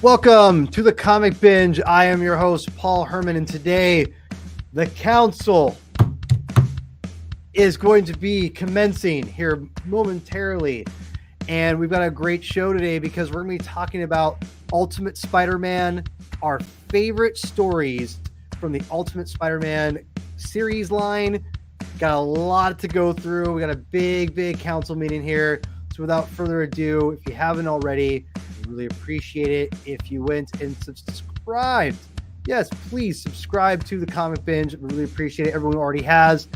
Welcome to the Comic Binge. I am your host, Paul Herman, and today the council is going to be commencing here momentarily. And we've got a great show today because we're going to be talking about Ultimate Spider-Man, our favorite stories from the Ultimate Spider-Man series line. Got a lot to go through. We got a big council meeting here. So without further ado, if you haven't already, I really appreciate it if you went and subscribed. Yes, please subscribe to the Comic Binge. I really appreciate it. Everyone already has.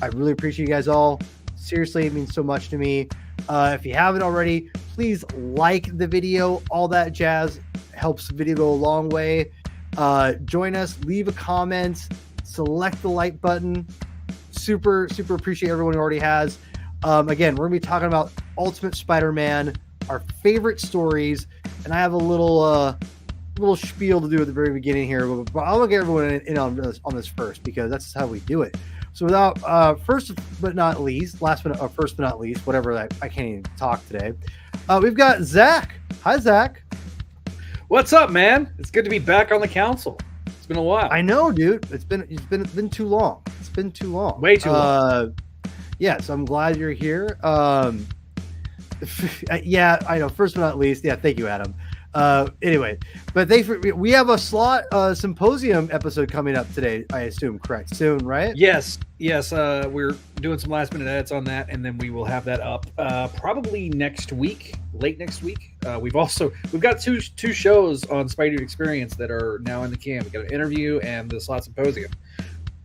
I really appreciate you guys all. Seriously, it means so much to me. If you haven't already, please like the video. All that jazz helps the video go a long way. Join us. Leave a comment. Select the like button. Super appreciate everyone who already has. Again, we're going to be talking about Ultimate Spider-Man, our favorite stories, and I have a little spiel to do at the very beginning here, but I'm going to get everyone in on this first because that's how we do it. So without first but not least, first but not least, whatever I can't even talk today. We've got Zach. Hi, Zach. What's up, man? It's good to be back on the council. It's been a while. I know, dude. It's been too long. It's been too long. Way too long. Yes, I'm glad you're here. Yeah, I know. First but not least, yeah. Thank you, Adam. Anyway, but we have a slot symposium episode coming up today. I assume, correct? Soon, right? Yes. We're doing some last minute edits on that, and then we will have that up probably next week, late next week. We've got two shows on Spidey Experience that are now in the can. We got an interview and the slot symposium.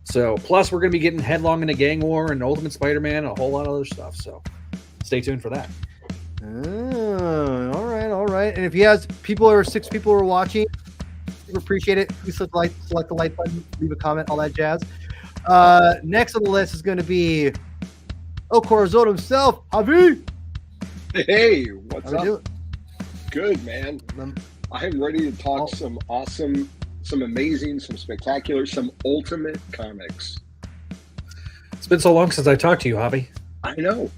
So plus we're going to be getting headlong into Gang War and Ultimate Spider-Man and a whole lot of other stuff. So stay tuned for that. Oh, all right. And if you have 6 people who are watching, we appreciate it. Please select the like button, leave a comment, all that jazz. Next on the list is going to be El Corazon himself, Javi. Hey, what's up? Doing? Good, man. I'm ready to talk some awesome, some amazing, some spectacular, some ultimate comics. It's been so long since I talked to you, Javi. I know.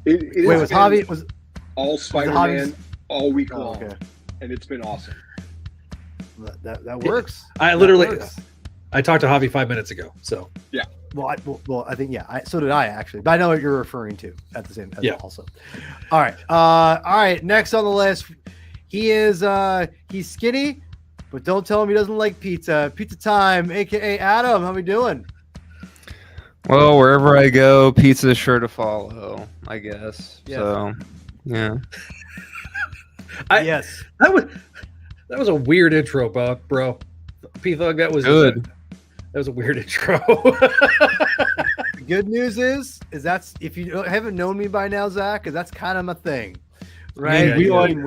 Wait, was Javi was all Spider-Man all week long, okay. And it's been awesome. That works. I talked to Javi 5 minutes ago. So yeah. Well, I think so did I actually, but I know what you're referring to at the same time. Yeah. Also, all right. Next on the list, he's skinny, but don't tell him he doesn't like pizza. Pizza time, aka Adam. How we doing? Well, wherever I go, pizza is sure to follow, I guess. Yes. So, yeah. Yes. That was a weird intro, bro. P-Thug, that was good. That was a weird intro. The good news is that's if you haven't known me by now, Zach, because that's kind of my thing, right? I mean,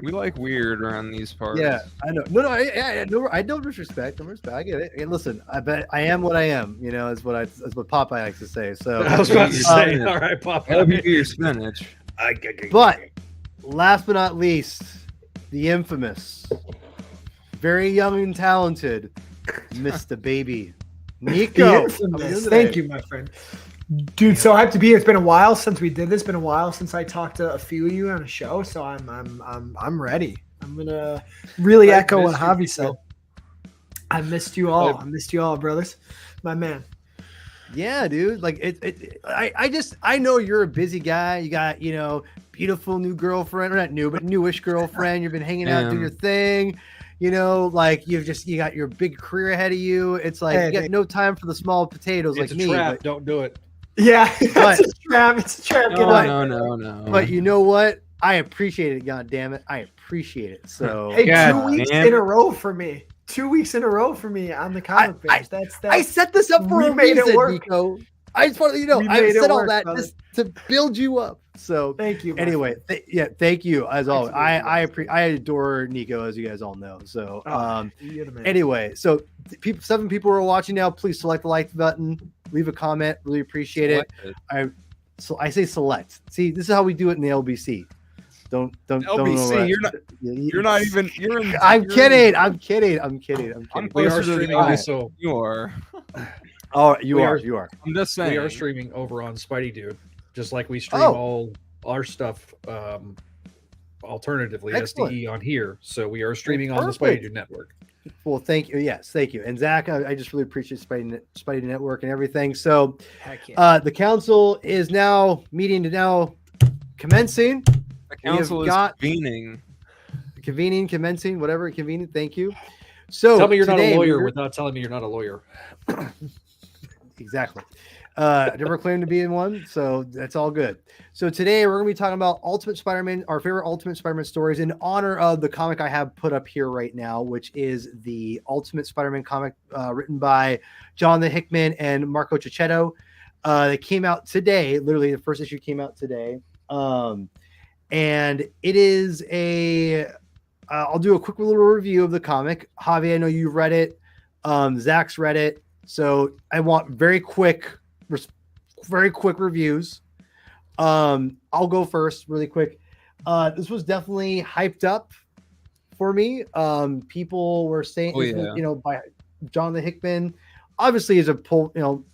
we like weird around these parts. Yeah, I know. No, I don't disrespect. I get it. And listen, I bet I am what I am. You know, is what Popeye likes to say. So I was about to say, all right, Popeye. I'll give you your spinach. But last but not least, the infamous, very young and talented, Mr. Baby Nico. Thank you, my friend. Dude, so hyped to be here. It's been a while since we did this. It's been a while since I talked to a few of you on a show, so I'm ready. I'm gonna really echo what Javi said. I missed you all. I missed you all, brothers. My man. Yeah, dude. Like I know you're a busy guy. You got, beautiful new girlfriend, or not new, but newish girlfriend. You've been hanging out, doing your thing. Like you got your big career ahead of you. It's like you got no time for the small potatoes it's like a me. Trap. But, don't do it. Yeah, it's a trap. It's a trap. No. But you know what? I appreciate it. God damn it, I appreciate it. So hey, 2 weeks in a row for me. 2 weeks in a row for me on the Comic Binge. I set this up for a reason, Nico. I just want to, I said all that just to build you up. So thank you. Anyway, thank you as always. I adore Nico, as you guys all know. So anyway, so 7 people are watching now. Please select the like button, leave a comment. Really appreciate it. I say select. See, this is how we do it in the LBC. Don't LBC. You're not even. I'm kidding. I'm kidding. I'm closer to the so you are. Oh, you are. I'm just saying. We are streaming over on Spidey Dude, just like we stream all our stuff alternatively Excellent. SDE on here. So we are streaming on the perfect. Spidey Network. Well, thank you. Yes, thank you. And Zach, I just really appreciate Spidey Network and everything. So, Heck yeah. the council is now commencing. The council is Commencing, whatever, convening. Thank you. So Tell me you're not a today lawyer without telling me you're not a lawyer. Exactly. I never claimed to be in one, so that's all good. So today we're going to be talking about Ultimate Spider-Man, our favorite Ultimate Spider-Man stories, in honor of the comic I have put up here right now, which is the Ultimate Spider-Man comic written by Jonathan Hickman and Marco Checchetto. They came out today. Literally, the first issue came out today. And it is I'll do a quick little review of the comic. Javi, I know you've read it. Zach's read it. So I want very quick reviews. I'll go first really quick. This was definitely hyped up for me. People were saying, by Jonathan Hickman, obviously is a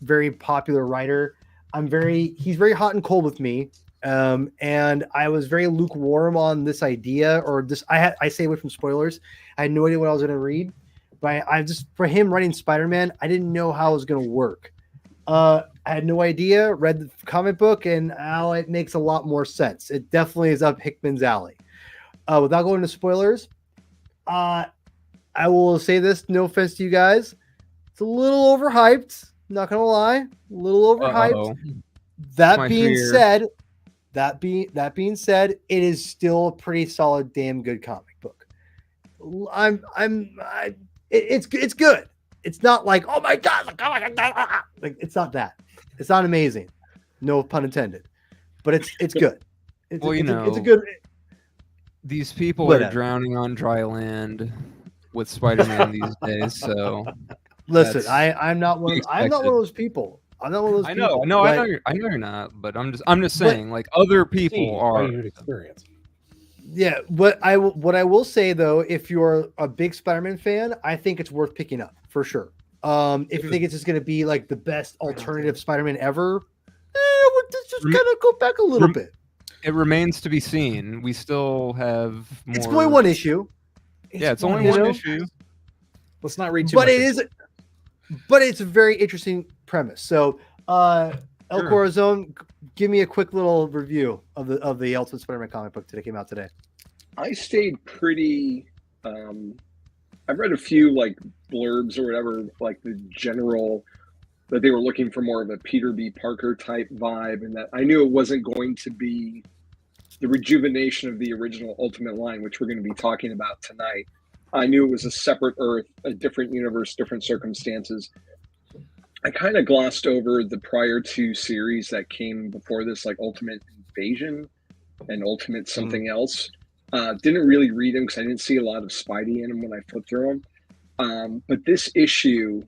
very popular writer. He's very hot and cold with me. And I was very lukewarm on this idea, or this. I stay away from spoilers. I had no idea what I was going to read, but for him writing Spider-Man, I didn't know how it was going to work. I had no idea. Read the comic book, and it makes a lot more sense. It definitely is up Hickman's alley. Without going into spoilers, I will say this. No offense to you guys, it's a little overhyped. Not gonna lie, a little overhyped. Uh-oh. That being said, it is still a pretty solid, damn good comic book. It's good. It's not like, oh my god, like it's not that. It's not amazing, no pun intended, but it's good. It's a good. These people Whatever. are drowning on dry land with Spider-Man these days. So listen, I'm not one of those people. I'm not one of those. I know you're not, but I'm just saying, like, other people are. Experience. Yeah, what I will say though, if you're a big Spider-Man fan, I think it's worth picking up for sure. If you think it's just going to be like the best alternative Spider-Man ever, we'll just kind of go back a little bit. It remains to be seen. We still have more. It's only one issue. It's only one issue. Let's not read too But much. but it's a very interesting premise. So, El Corazon, give me a quick little review of the Ultimate Spider-Man comic book that came out today. I stayed pretty. I've read a few like blurbs or whatever, like the general that they were looking for more of a Peter B. Parker type vibe, and that I knew it wasn't going to be the rejuvenation of the original Ultimate line, which we're going to be talking about tonight. I knew it was a separate Earth, a different universe, different circumstances. I kind of glossed over the prior two series that came before this, like Ultimate Invasion and Ultimate something else. Didn't really read them because I didn't see a lot of Spidey in them when I flipped through them. But this issue,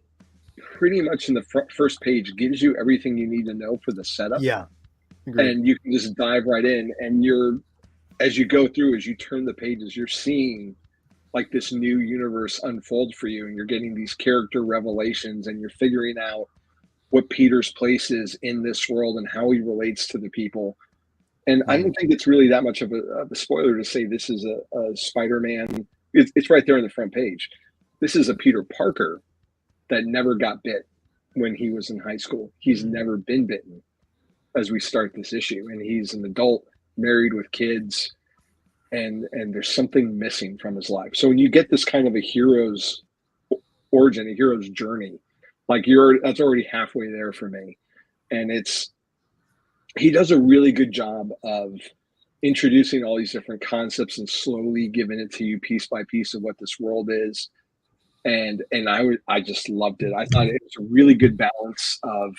pretty much in the first page, gives you everything you need to know for the setup. Yeah. Agreed. And you can just dive right in. And as you go through, as you turn the pages, you're seeing like this new universe unfold for you, and you're getting these character revelations, and you're figuring out what Peter's place is in this world and how he relates to the people. And I don't think it's really that much of a spoiler to say this is a Spider-Man. It's right there on the front page. This is a Peter Parker that never got bit when he was in high school. He's never been bitten as we start this issue. And he's an adult, married with kids, and there's something missing from his life. So when you get this kind of a hero's origin, a hero's journey, like that's already halfway there for me. And he does a really good job of introducing all these different concepts and slowly giving it to you piece by piece of what this world is. And I just loved it. I thought it was a really good balance of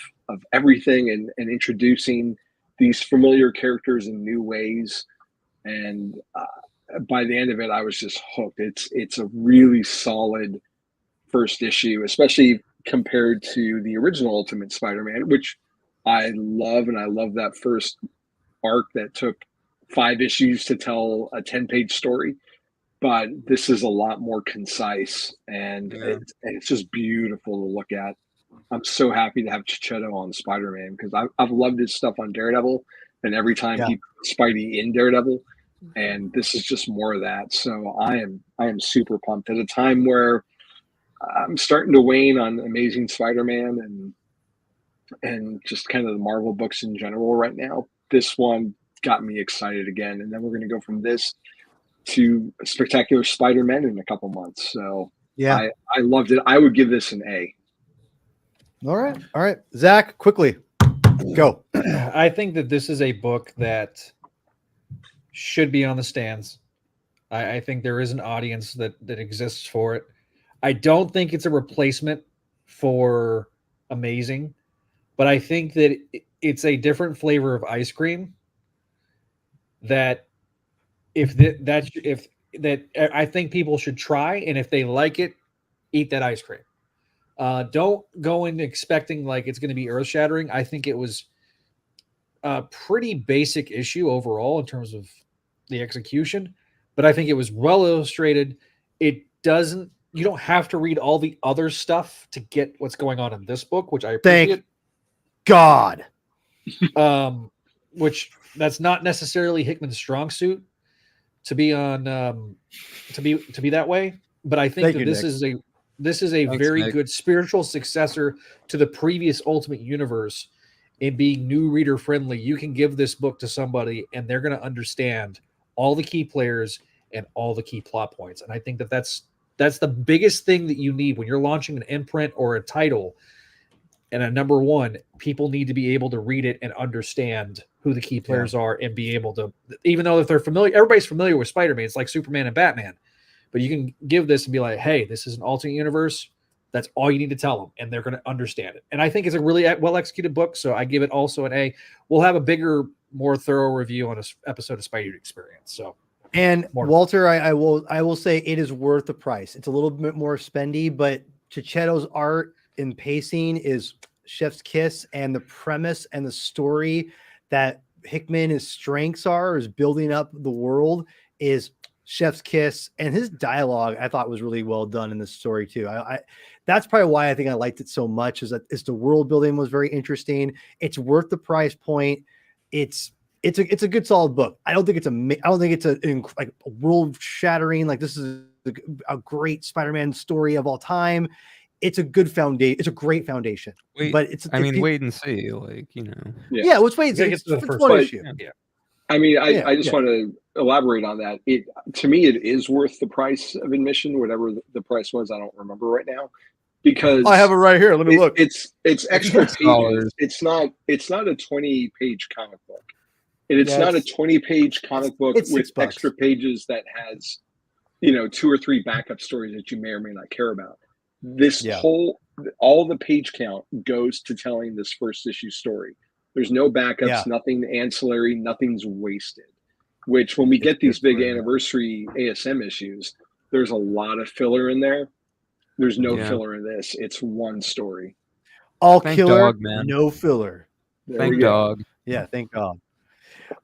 everything and introducing these familiar characters in new ways. And by the end of it, I was just hooked. It's a really solid first issue, especially compared to the original Ultimate Spider-Man, which I love. And I love that first arc that took 5 issues to tell a 10-page story. But this is a lot more concise, and it's just beautiful to look at. I'm so happy to have Checchetto on Spider-Man because I've loved his stuff on Daredevil, and every time he put Spidey in Daredevil, and this is just more of that. So I am super pumped at a time where I'm starting to wane on Amazing Spider-Man and just kind of the Marvel books in general right now. This one got me excited again, and then we're going to go from this to Spectacular Spider-Man in a couple months. So Yeah. I loved it. I would give this an A. All right. Zach, quickly, go. I think that this is a book that should be on the stands. I think there is an audience that exists for it. I don't think it's a replacement for Amazing, but I think that it's a different flavor of ice cream. That I think people should try, and if they like it, eat that ice cream. Don't go in expecting like it's going to be earth shattering. I think it was a pretty basic issue overall in terms of the execution, but I think it was well illustrated. You don't have to read all the other stuff to get what's going on in this book, which I appreciate. Thank God. Which that's not necessarily Hickman's strong suit to be on to be that way, but I think this is a Thanks, very Nick. good spiritual successor to the previous Ultimate Universe in being new reader friendly. You can give this book to somebody and they're going to understand all the key players and all the key plot points. And I think that that's the biggest thing that you need when you're launching an imprint or a title. And a number one, people need to be able to read it and understand who the key players are and be able to, even though if they're familiar, everybody's familiar with Spider-Man. It's like Superman and Batman, but you can give this and be like, hey, this is an alternate universe. That's all you need to tell them, and they're going to understand it. And I think it's a really well-executed book, so I give it also an A. We'll have a bigger, more thorough review on an episode of Spidey Experience. So, And More. Walter, I will say it is worth the price. It's a little bit more spendy, but Chichetto's art and pacing is chef's kiss, and the premise and the story that Hickman, his strengths is building up the world, is chef's kiss, and his dialogue I thought was really well done in this story too. I that's probably why I think I liked it so much, is the world building was very interesting. It's worth the price point. It's a good solid book. I don't think it's a world shattering, like this is a great Spider-Man story of all time. It's a good foundation. It's a great foundation. Wait, but it's wait and see. Like, you know. Yeah, let's wait. Get to the It's first one one. issue. yeah. I mean, I just want to elaborate on that. To me, it is worth the price of admission, whatever the price was. I don't remember right now, because I have it right here. Let me look. It's extra $6. pages. It's not a 20-page comic book, and it's not a 20-page comic book it's with $6. extra pages that has, 2 or 3 backup stories that you may or may not care about. This all the page count goes to telling this first issue story. There's no backups, nothing ancillary, nothing's wasted. Which, when we get these big anniversary ASM issues, there's a lot of filler in there. There's no filler in this. It's one story. All Thank killer, dog, man. no filler. Thank dog. Yeah, thank God.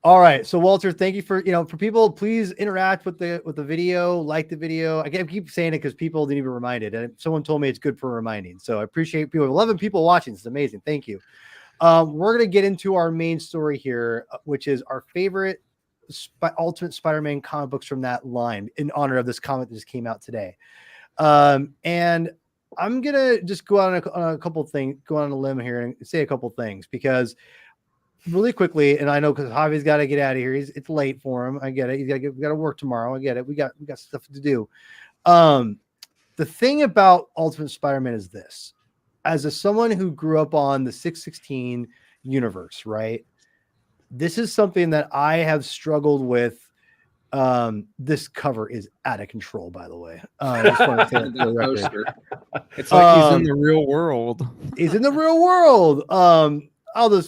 All right, so Walter, thank you for people. Please interact with the video, like the video. I keep saying it because people didn't even remind it, and someone told me it's good for reminding. So I appreciate people. 11 people watching. It's amazing. Thank you. We're gonna get into our main story here, which is our favorite Ultimate Spider-Man comic books from that line, in honor of this comic that just came out today. And I'm gonna just go on a couple things, go on a limb here and say a couple things, because really quickly, and I know because Javi's got to get out of here. It's late for him. I get it. We got to work tomorrow. I get it. We got stuff to do. The thing about Ultimate Spider-Man is this: as someone who grew up on the 616 universe, right? This is something that I have struggled with. This cover is out of control, by the way. I just want to say that for the record. Poster. It's like he's in the real world. He's in the real world. We'll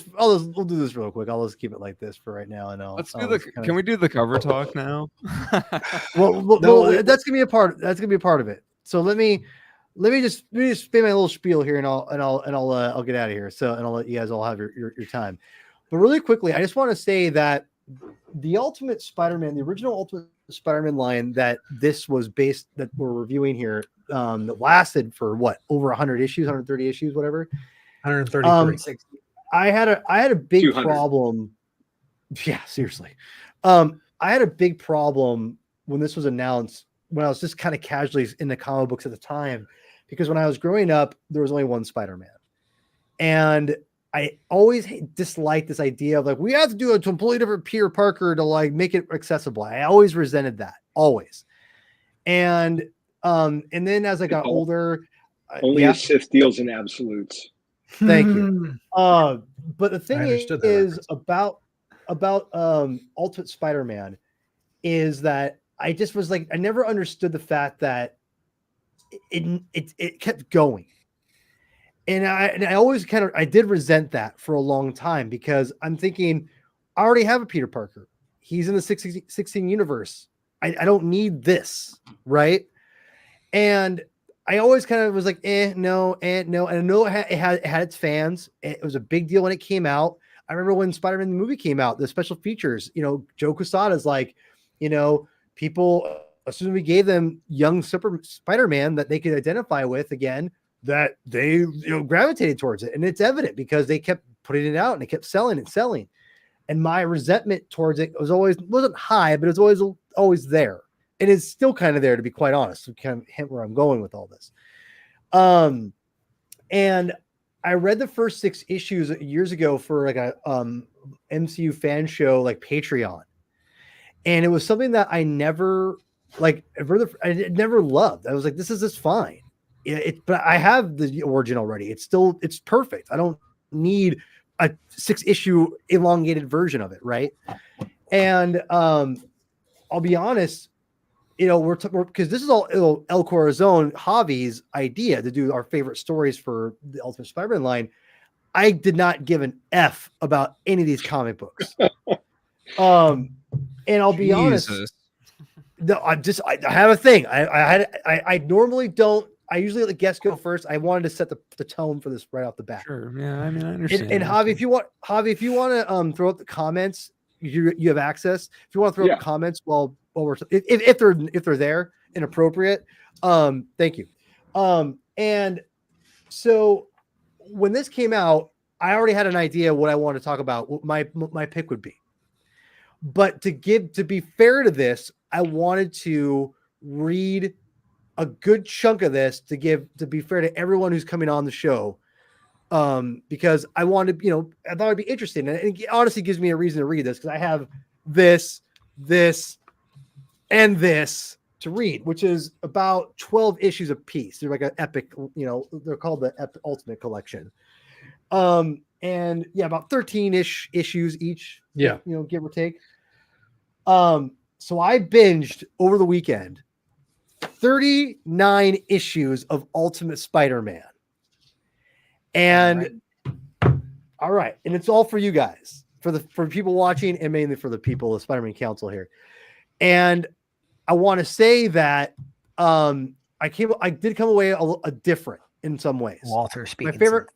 do this real quick. I'll just keep it like this for right now, and Can we do the cover talk now? well, that's gonna be a part. That's gonna be a part of it. So let me just spin my little spiel here, and I'll get out of here. So, and I'll let you guys all have your time. But really quickly, I just want to say that the Ultimate Spider-Man, the original Ultimate Spider-Man line that this was based, that we're reviewing here, that lasted for what, over 100 issues, 130 issues, whatever. 133. I had a big 200. problem. Yeah, seriously. I I had a big problem when this was announced, when I was just kind of casually in the comic books at the time, because when I was growing up, there was only one Spider-Man. And I always disliked this idea of like, we have to do a completely different Peter Parker to like make it accessible. I always resented that, always. And then as I got older, only a Sith deals in absolutes. Thank you. But the thing is about Ultimate Spider-Man is that I just was like, I never understood the fact that it kept going. And I always I did resent that for a long time, because I'm thinking, I already have a Peter Parker. He's in the 16 universe. I don't need this, right? And I always kind of was like, no. And I know it had its fans. It was a big deal when it came out. I remember when Spider-Man the movie came out, the special features, Joe Quesada's like, people, as soon as we gave them young Spider-Man that they could identify with again, that they gravitated towards it. And it's evident because they kept putting it out and they kept selling. And my resentment towards it wasn't high, but it was always there. And it's still kind of there, to be quite honest. So kind of hint where I'm going with all this. And I read the first 6 issues years ago for like a MCU fan show, like Patreon. And it was something that I never never loved. I was like, this is just fine. But I have the origin already. It's perfect. I don't need a 6-issue elongated version of it, right? And I'll be honest, we're because this is all El Corazon, Javi's idea to do our favorite stories for the Ultimate Spider-Man line. I did not give an F about any of these comic books. And I'll be honest, no, I have a thing. I normally don't. I usually let the guests go first. I wanted to set the tone for this right off the bat. Sure. Yeah. I mean, I understand. And Javi, if you want to throw up the comments, you have access. If you want to throw up the comments while we're if they're there and appropriate, thank you. And so when this came out, I already had an idea what I wanted to talk about. What my pick would be. But to be fair to this, I wanted to read a good chunk of this to be fair to everyone who's coming on the show. Because I wanted, I thought it'd be interesting. And it honestly gives me a reason to read this, because I have this, and this to read, which is about 12 issues a piece. They're like an epic, they're called the Ultimate Collection. And about 13-ish issues each. Yeah. Give or take. So I binged over the weekend 39 issues of Ultimate Spider-Man. And all right. And it's all for you guys, for people watching, and mainly for the people of Spider-Man Council here. And I want to say that I did come away a different in some ways. Walter speaking. My favorite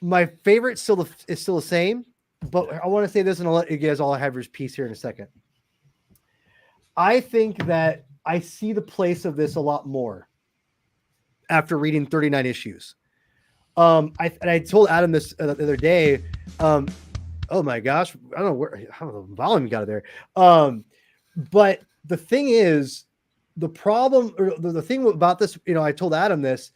my favorite is still the same, but I want to say this, and I'll let you guys all have your piece here in a second. I think that I see the place of this a lot more after reading 39 issues. I told Adam this the other day. Oh my gosh, I don't know how the volume got there. But the thing is, the problem, or the thing about this, I told Adam this.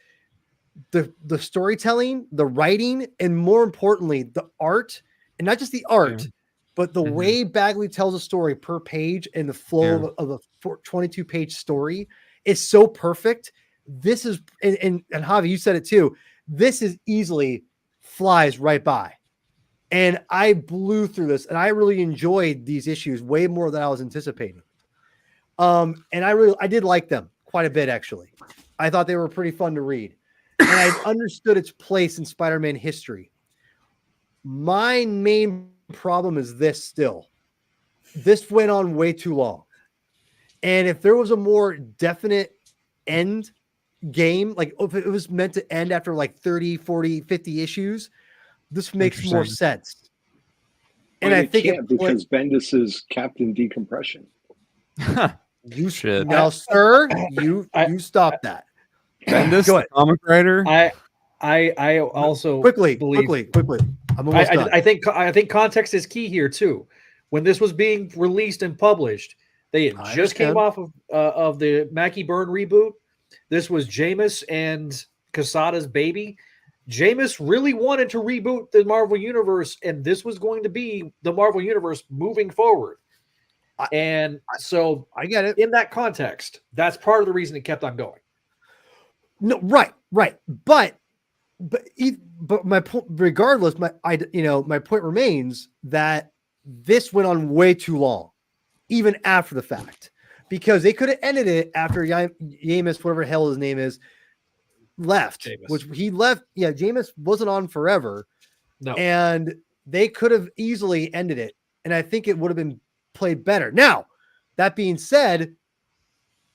The storytelling, the writing, and more importantly, the art, and not just the art, but the way Bagley tells a story per page and the flow of a 22-page story is so perfect. This is, and Javi, you said it too. This is easily flies right by. And I blew through this, and I really enjoyed these issues way more than I was anticipating. And I did like them quite a bit, actually. I thought they were pretty fun to read. And I understood its place in Spider-Man history. My main problem is this still. This went on way too long. And if there was a more definite end game, like if it was meant to end after like 30, 40, 50 issues, this makes more sense. And I think because Bendis is Captain Decompression. You should. Now, sir, you stop that. Bendis, comic writer. I also quickly. I'm almost done. I think context is key here too. When this was being released and published, they had I just came understand. off of the Mackie Byrne reboot. This was Jameis and Quesada's baby. Jameis really wanted to reboot the Marvel Universe, and this was going to be the Marvel Universe moving forward. So I get it. in that context, that's part of the reason it kept on going. No, right. But my point, regardless, my point remains that this went on way too long, even after the fact, because they could have ended it after Jameis, whatever the hell his name is, left, Jameis. which he left. Yeah, Jameis wasn't on forever, No, and they could have easily ended it, and I think it would have been played better. Now, that being said,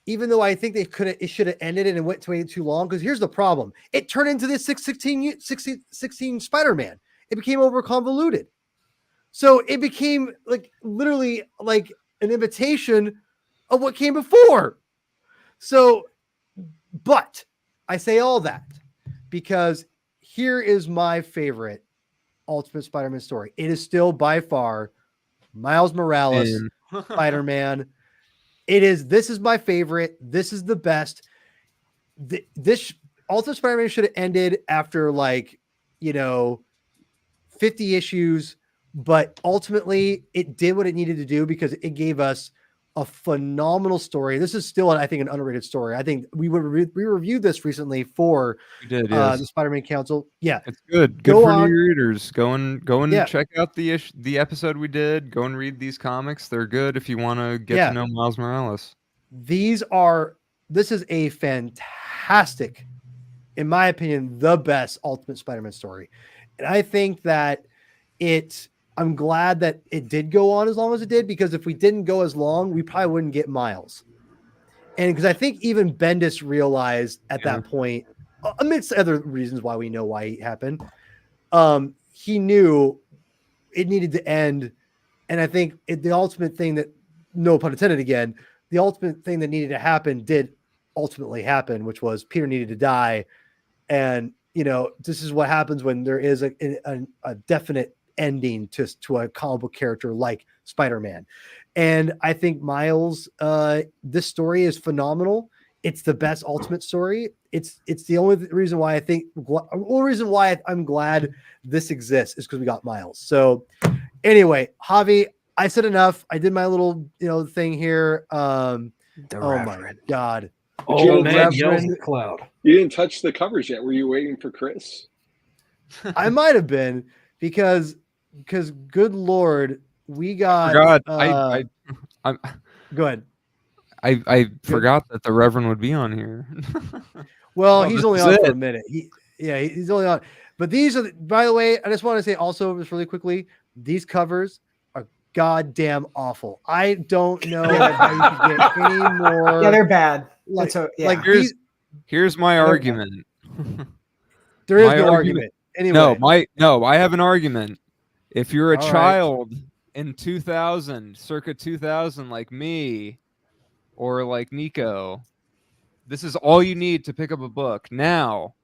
even though I think it should have ended it and went too long, because here's the problem. It turned into this 16 Spider-Man. It became over convoluted. So it became like literally like an imitation of what came before. So, but I say all that because here is my favorite Ultimate Spider-Man story. It is still by far Miles Morales, Spider-Man. This is my favorite. This is the best. This Ultimate Spider-Man should have ended after 50 issues, but ultimately it did what it needed to do because it gave us a phenomenal story. This is still, I think, an underrated story. I think we reviewed this recently for the Spider-Man Council. Yeah, it's good. Good for new readers. Go and check out the episode we did. Go and read these comics. They're good if you want to get to know Miles Morales. This is a fantastic, in my opinion, the best Ultimate Spider-Man story. And I think that I'm glad that it did go on as long as it did, because if we didn't go as long, we probably wouldn't get Miles. And because I think even Bendis realized at that point, amidst other reasons why we know why it happened, he knew it needed to end. And I think the ultimate thing that, no pun intended again, the ultimate thing that needed to happen did ultimately happen, which was Peter needed to die. And, this is what happens when there is a definite ending to a comic book character like Spider-Man. And I think Miles, this story is phenomenal. It's the best Ultimate story. It's the only reason why I'm glad this exists is because we got Miles. So anyway, Javi, I said enough. I did my little thing here. Oh my God. Oh man, yells the cloud. You didn't touch the covers yet. Were you waiting for Chris? I might have been because good Lord, we got. I go ahead. I forgot that the Reverend would be on here. Well, he's only on for a minute. He's only on. But these are, by the way, I just want to say also just really quickly, these covers are goddamn awful. I don't know how you could get any more. Yeah, they're bad. Here's my argument. There is no argument. Anyway, no, I have an argument. If you're a child in 2000, circa 2000, like me or like Nico, this is all you need to pick up a book. Now,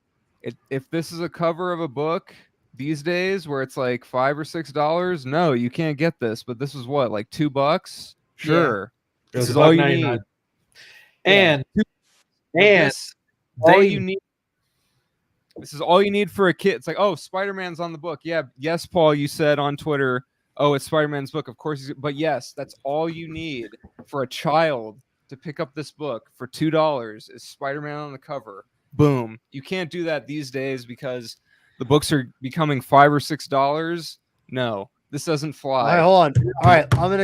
if this is a cover of a book these days where it's like $5 or $6, no, you can't get this. But this is what, like $2? Sure. Yeah. This is all you need. And all you need. This is all you need for a kid. It's like, oh, Spider-Man's on the book. Yeah, yes, Paul, you said on Twitter, oh, it's Spider-Man's book. Of course, but yes, that's all you need for a child to pick up this book for $2 is Spider-Man on the cover. Boom. You can't do that these days because the books are becoming $5 or $6. No, this doesn't fly. All right, hold on. All right, hold on.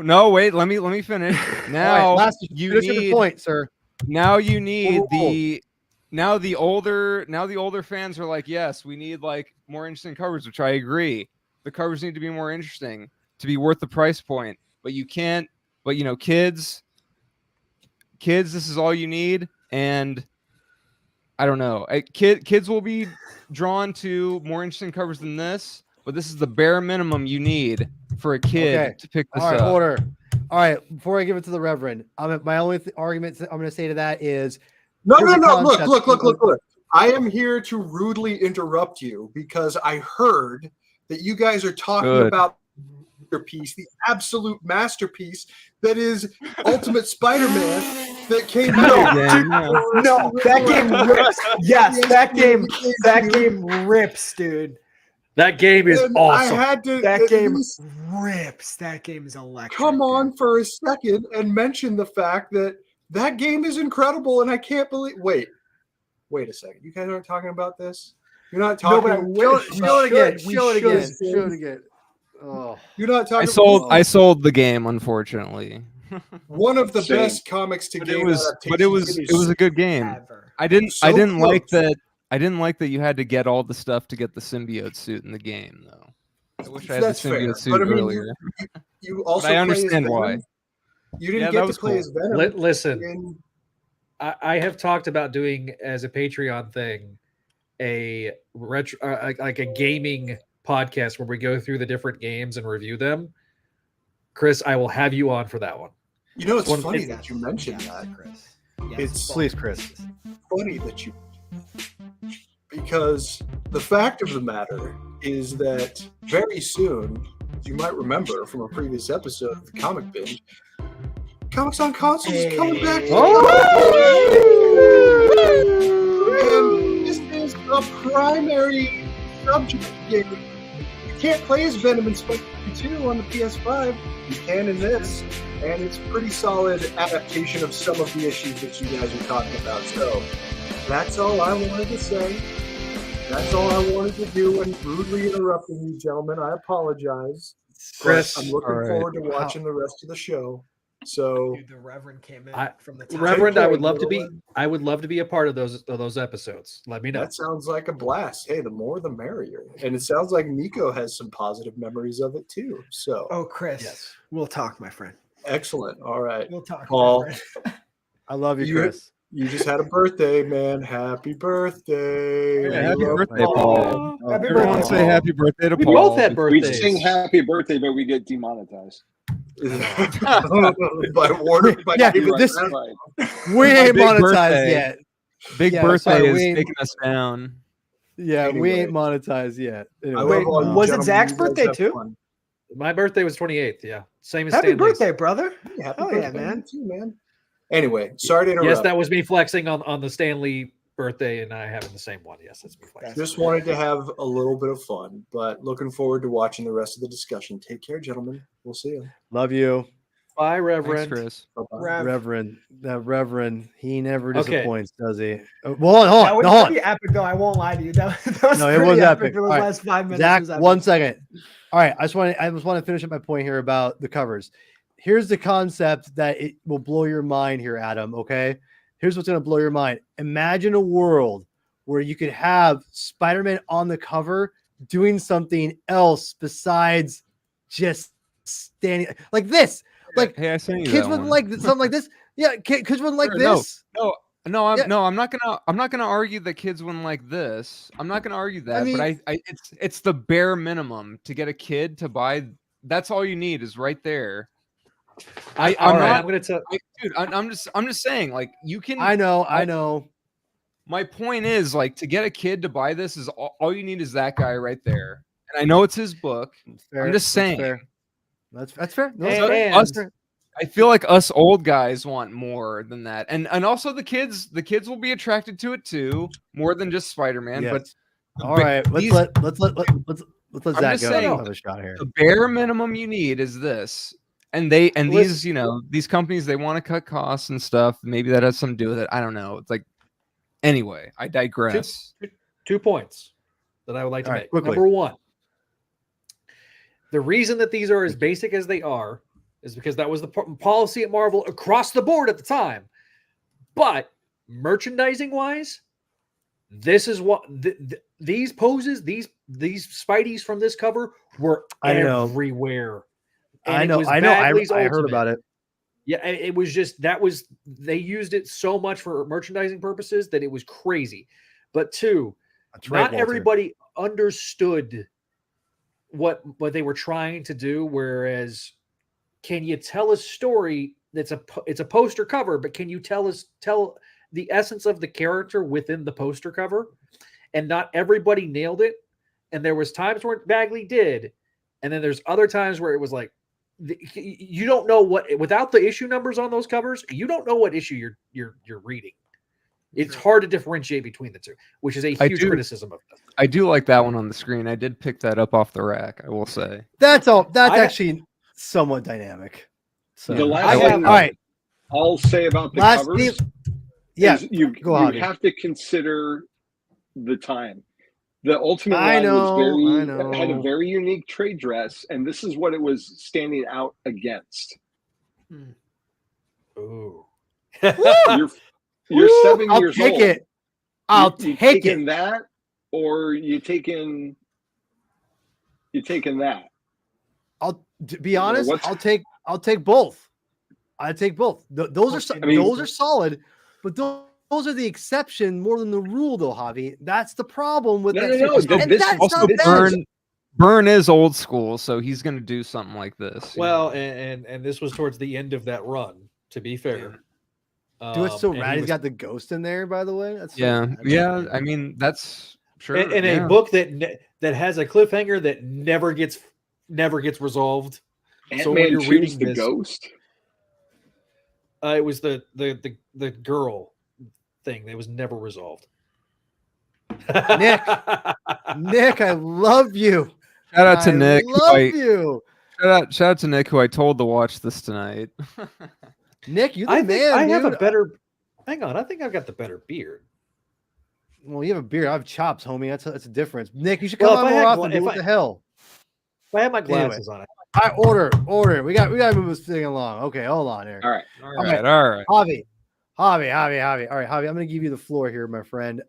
No, wait, let me finish. Now, right, you need the point, sir. Now you need the older fans are like, yes, we need like more interesting covers, which I agree. The covers need to be more interesting to be worth the price point. But you can't. But kids, this is all you need, and I don't know. Kids will be drawn to more interesting covers than this, but this is the bare minimum you need for a kid to pick this up. Order. All right, before I give it to the Reverend, my only argument I'm going to say to that is no. Look. I am here to rudely interrupt you because I heard that you guys are talking Good. about masterpiece, the absolute masterpiece that is Ultimate Spider-Man that came No, out. Game, yeah. No, that game rips. Yes, that game rips, dude. That game is And awesome. I had to That at game least rips. That game is electric. come on dude. for a second and mention the fact that that game is incredible, and I can't believe. Wait a second. You guys aren't talking about this. You're not No, talking. but I about wish- Show it again. we Show it should. again. Show it again. Oh, You're not talking. I sold the game, unfortunately. one of the Same. best comics to But game it was adaptations. a good game. Ever. I didn't So like close. that. I didn't like that you had to get all the stuff to get the symbiote suit in the game, though. I wish I had That's the fair. symbiote suit But I mean, earlier. you also I play as understand Venom. why. You didn't Yeah, that get to was play cool. as Venom. Listen, in- I have talked about doing as a Patreon thing a retro, like a gaming podcast where we go through the different games and review them. Chris, I will have you on for that one. You know, it's One- funny it's- that you mentioned that. Chris. It's please, Chris. funny that you because the fact of the matter is that very soon, as you might remember from a previous episode of the Comic Binge, Comics on Console is coming back. And this is a primary subject game. You can't play as Venom in Spider-Man 2 on the PS5. You can in this, and it's pretty solid adaptation of some of the issues that you guys are talking about. So that's all I wanted to say. That's all I wanted to do, and rudely interrupting you, gentlemen. I apologize. Chris, But I'm looking all right. forward to watching the rest of the show. So Dude, the Reverend came in I- from the top. Reverend, I would Take love to care, be. gentlemen. I would love to be a part of those episodes. Let me know. that sounds like a blast. Hey, the more the merrier. And it sounds like Nico has some positive memories of it too. So Oh, Chris. Yes. We'll talk, my friend. excellent. All right. We'll talk, Paul. my friend. I love you, You- Chris. You just had a birthday, man. Happy birthday. Yeah, happy We love birthday, Paul. Happy Everyone birthday, say Paul. happy birthday to We Paul. both had We birthdays. sing happy birthday, but we get demonetized. by Warner. By Yeah, David this- Brown. Right. We ain't big monetized birthday. yet. Big Yeah, birthday sorry, is we ain't- taking us down. Yeah, we Anyway. ain't monetized yet. I Anyway. love Wait, all you was it gentlemen. Zach's You guys birthday have too? fun. My birthday was 28th. Yeah, same as Happy Stanley's. birthday, brother. Yeah, happy Oh, yeah, birthday man. to you, man. Anyway, sorry to interrupt. Yes, that was me flexing on the Stanley birthday, and I having the same one. Yes, that's me flexing. Just wanted to have a little bit of fun, but looking forward to watching the rest of the discussion. Take care, gentlemen. We'll see you. Love you, Bye, Thanks, Reverend. Chris. Bye-bye. Rev. Reverend. That Reverend, he never Okay. disappoints, does he? Well, hold That on, was no, hold on. pretty epic, though. I won't lie to you. That was No, it pretty was epic epic. for those All right. last 5 minutes. Zach, was epic. 1 second. All right, I just want to finish up my point here about the covers. Here's the concept that it will blow your mind here, Adam. Okay, here's what's going to blow your mind. Imagine a world where you could have Spider-Man on the cover doing something else besides just standing like this. Like Hey, I sent you kids that wouldn't one. like something like this. Yeah, kids wouldn't like Sure, no. this. No, I'm Yeah. no, I'm not gonna argue that kids wouldn't like this. I'm not gonna argue that, mean- but it's the bare minimum to get a kid to buy. That's all you need is right there. I'm All right, not, I'm gonna tell. dude. I'm just saying, like you can. I know. My point is, like, to get a kid to buy this is all you need is that guy right there. And I know it's his book. Fair. I'm just That's saying. fair. That's fair. No, And- that's us- fair. I feel like us old guys want more than that, and also the kids will be attracted to it too, more than just Spider-Man. Yes. But All but right, let's these- let I'm Zach just go. saying- Have a shot here. the bare minimum you need is this, and these these companies, they want to cut costs and stuff. Maybe that has something to do with it. I don't know. It's like, anyway, I digress. 2 points that I would like to All right, make. quickly. Number one, the reason that these are as basic as they are is because that was the policy at Marvel across the board at the time. But merchandising wise, this is what these poses, these Spideys from this cover were I know. everywhere. I And it know. was I know. Bagley's I heard Ultimate. about it. Yeah, and it was just they used it so much for merchandising purposes that it was crazy. But two, That's right, not Walter. everybody understood what they were trying to do. Whereas, can you tell a story it's a poster cover, but can you tell the essence of the character within the poster cover, and not everybody nailed it. And there was times where Bagley did, and then there's other times where it was like you don't know what, without the issue numbers on those covers, you don't know what issue you're reading. It's hard to differentiate between the two, which is a huge criticism of this. I do like that one on the screen. I did pick that up off the rack, I will say. That's actually somewhat dynamic. So The last thing all right. I'll say about the Last covers Yeah, is you on. have to consider the time. The Ultimate I line know. had a very unique trade dress, and this is what it was standing out against. Ooh. You're 7 I'll years take old. it. I'll You take taking it. that, or you taking that. To be honest, what's- I'll take both. I take both. Those are solid, but those are the exception more than the rule, though, Javi. That's the problem with No, that. no, no. series. And This that's is not Also, bad. Burn is old school, so he's going to do something like this. Well, and this was towards the end of that run, to be fair. Do it so and rad. he He's was- got the ghost in there, by the way. That's so yeah, rad. yeah. I mean, that's sure. and yeah. a book that has a cliffhanger that never gets resolved. So when Ant-Man you're 2's reading the this, ghost. it was the girl thing that was never resolved. Nick, I love you. Shout out to I Nick. who love I- you. Shout out to Nick, who I told to watch this tonight. Nick, you're the I man, think I have a dude. better. Hang on, I think I've got the better beard. Well, you have a beard. I have chops, homie. That's a difference. Nick, you should Well, come if on I more had often. gla- Dude. if What I- the hell? If I had my Anyway. glasses on it. I order. We got to move this thing along. Okay, hold on here. All right. All right. right. Javi. All right, Javi, I'm going to give you the floor here, my friend.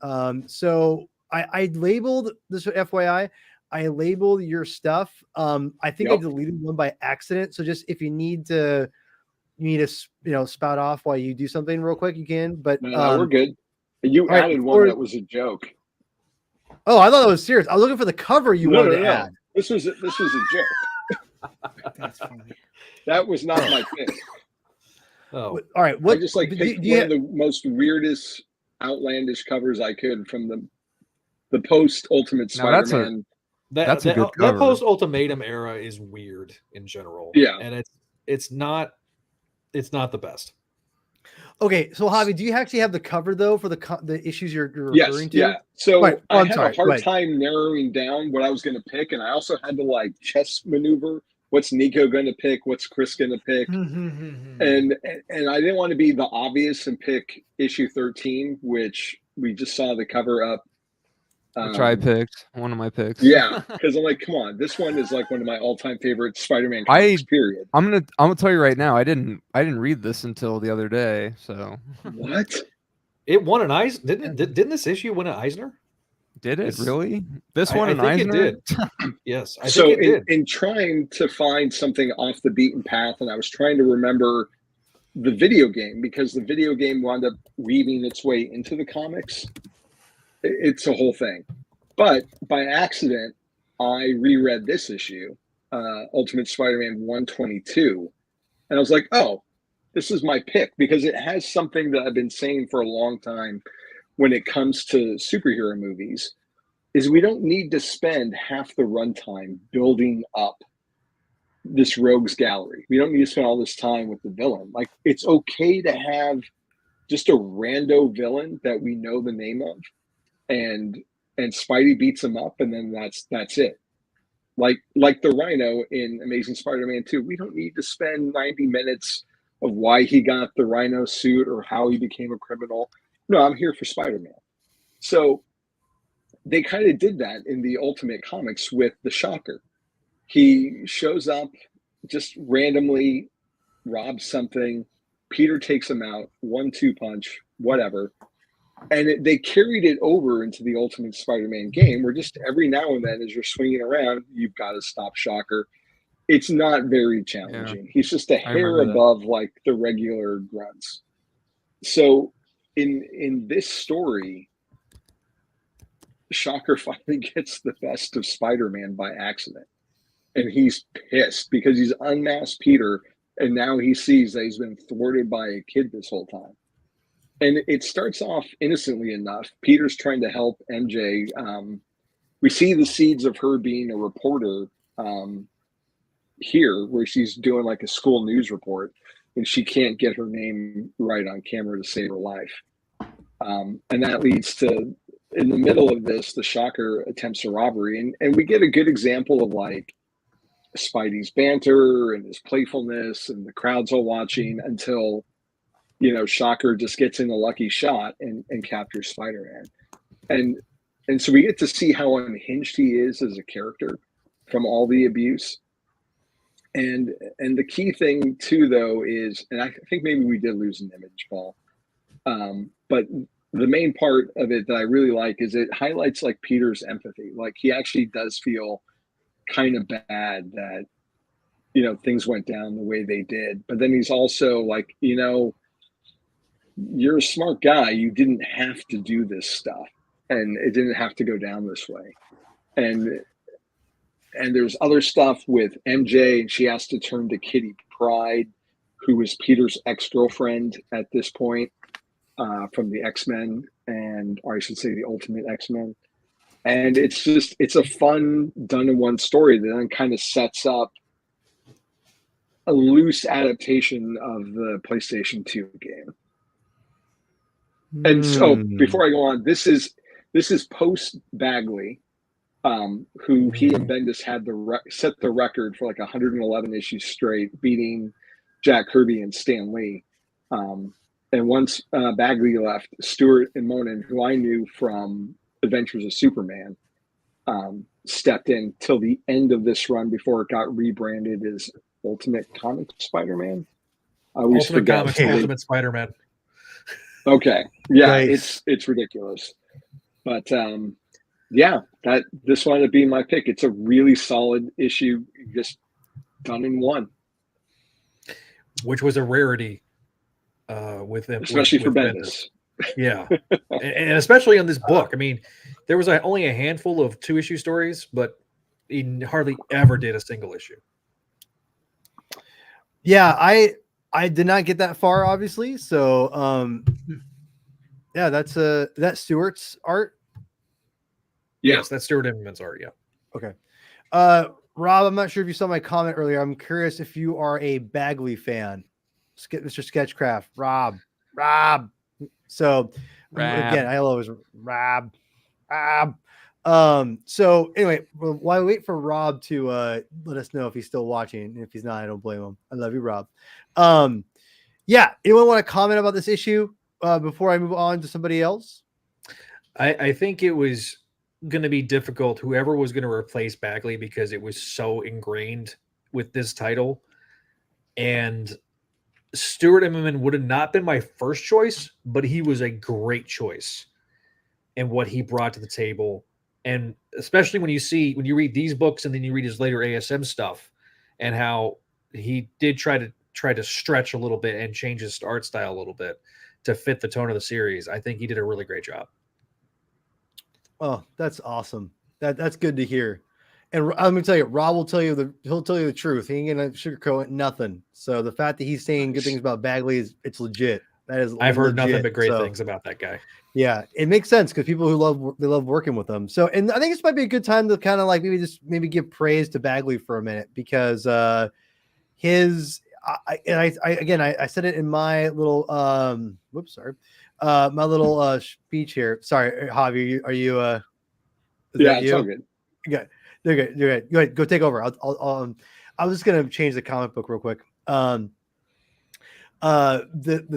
So I labeled this FYI. I labeled your stuff. I think I Yep. deleted one by accident. So just if you need to spout off while you do something real quick, you can. But No, we're good. You right, added before- one that was a joke. oh, I thought that was serious. I was looking for the cover you wanted to add. This was a joke. That's funny. That was not my pick. Oh, All right, what I just like do picked you one of the most weirdest, outlandish covers I could from the post Ultimate Now, that's a- Spider-Man. That's a good that cover. post ultimatum era is weird in general. Yeah. and it's not the best. Okay, so Javi, do you actually have the cover though for the issues you're Yes, referring to? yeah. So Right. Oh, I I'm had sorry. a Go hard ahead. time narrowing down what I was going to pick, and I also had to like chess maneuver. What's Nico going to pick? What's Chris going to pick? And I didn't want to be the obvious and pick issue 13, which we just saw the cover up. Which I picked. One of my picks. Yeah, because I'm like, come on, this one is like one of my all-time favorite Spider-Man I- comics. Period. I'm gonna tell you right now. I didn't read this until the other day. So What? It won an Eisner. Didn't this issue win an Eisner? did it It's- really? This I- one I an think Eisner? it did. Yes, I So think it did. in trying to find something off the beaten path, and I was trying to remember the video game because the video game wound up weaving its way into the comics. It's a whole thing. But by accident, I reread this issue, Ultimate Spider-Man 122, and I was like, oh, this is my pick because it has something that I've been saying for a long time when it comes to superhero movies, is we don't need to spend half the runtime building up this rogues gallery. We don't need to spend all this time with the villain. Like, it's okay to have just a rando villain that we know the name of, and Spidey beats him up, and then that's it. Like the Rhino in Amazing Spider-Man 2. We don't need to spend 90 minutes of why he got the Rhino suit or how he became a criminal. No, I'm here for Spider-Man. So they kind of did that in the Ultimate Comics with the Shocker. He shows up, just randomly robs something. Peter takes him out, 1-2 punch, whatever. And they carried it over into the Ultimate Spider-Man game, where just every now and then, as you're swinging around, you've got to stop Shocker. It's not very challenging. He's just a hair remember that. above like the regular grunts. So in this story, Shocker finally gets the best of Spider-Man by accident. And he's pissed because he's unmasked Peter, and now he sees that he's been thwarted by a kid this whole time. And it starts off innocently enough. Peter's trying to help MJ. We see the seeds of her being a reporter here, where she's doing like a school news report, and she can't get her name right on camera to save her life. And that leads to, in the middle of this, the Shocker attempts a robbery. And we get a good example of like Spidey's banter and his playfulness, and the crowd's all watching until, Shocker just gets in a lucky shot and captures Spider-Man. And so we get to see how unhinged he is as a character from all the abuse. And the key thing too, though, is, and I think maybe we did lose an image, Paul, but the main part of it that I really like is it highlights like Peter's empathy. Like he actually does feel kind of bad that, things went down the way they did. But then he's also like, you're a smart guy. You didn't have to do this stuff, and it didn't have to go down this way. And there's other stuff with MJ, and she has to turn to Kitty Pryde, who was Peter's ex-girlfriend at this point, from the X-Men, or I should say the Ultimate X-Men. And it's a fun done-in-one story that then kind of sets up a loose adaptation of the PlayStation 2 game. And so before I go on, this is post Bagley, who he and Bendis had set the record for like 111 issues straight, beating Jack Kirby and Stan Lee. And once Bagley left, Stewart and Monin, who I knew from Adventures of Superman, stepped in till the end of this run before it got rebranded as Ultimate Comics Spider-Man. I always Ultimate forget. Comics Ultimate Spider-Man. Okay. Yeah, Nice. it's ridiculous. But this wound up being my pick. It's a really solid issue, just done in one. Which was a rarity with them. Especially for with Bendis. Yeah. and especially on this book. I mean, there was only a handful of 2-issue stories, but he hardly ever did a single issue. Yeah, I did not get that far, obviously. So, yeah, that's Stewart's art. Yes, that's Stuart Immonen's art. Yeah. Okay. Rob, I'm not sure if you saw my comment earlier. I'm curious if you are a Bagley fan, Mr. Sketchcraft. Rob. So again, I always Rob. So anyway, while we wait for Rob to let us know if he's still watching, if he's not, I don't blame him. I love you, Rob. Yeah, anyone want to comment about this issue before I move on to somebody else? I think it was going to be difficult, whoever was going to replace Bagley, because it was so ingrained with this title. And Stuart Immonen would have not been my first choice, but he was a great choice in what he brought to the table. And especially when you read these books and then you read his later ASM stuff, and how he did try to stretch a little bit and change his art style a little bit to fit the tone of the series. I think he did a really great job. Oh, that's awesome. That's good to hear. And let me tell you, Rob will tell you he'll tell you the truth. He ain't gonna sugarcoat nothing. So the fact that he's saying good things about Bagley it's legit. That is, I've heard legit. nothing but great things about that guy. Yeah, it makes sense because people who love working with him. So, and I think this might be a good time to kind of like maybe give praise to Bagley for a minute, because I said it in my little my little speech here. Sorry, Javi, are you Yeah, it's all good. Okay. They're good. You're good. Go ahead. Go take over. I was just gonna change the comic book real quick. The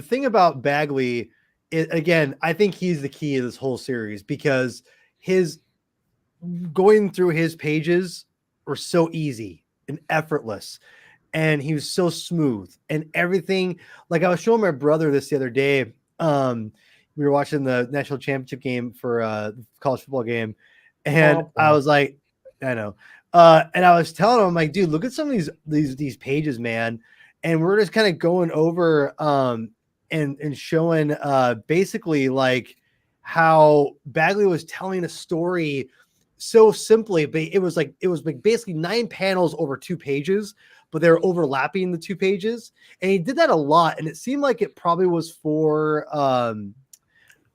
thing about Bagley is, again, I think he's the key of this whole series, because his going through his pages were so easy and effortless, and he was so smooth and everything. Like, I was showing my brother this the other day. We were watching the national championship game for the college football game, and I was like, I know. And I was telling him, I'm like, dude, look at some of these pages, man. And we're just kind of going over and showing basically like how Bagley was telling a story so simply, but it was like basically 9 panels over 2 pages, but they were overlapping the 2 pages, and he did that a lot, and it seemed like it probably was for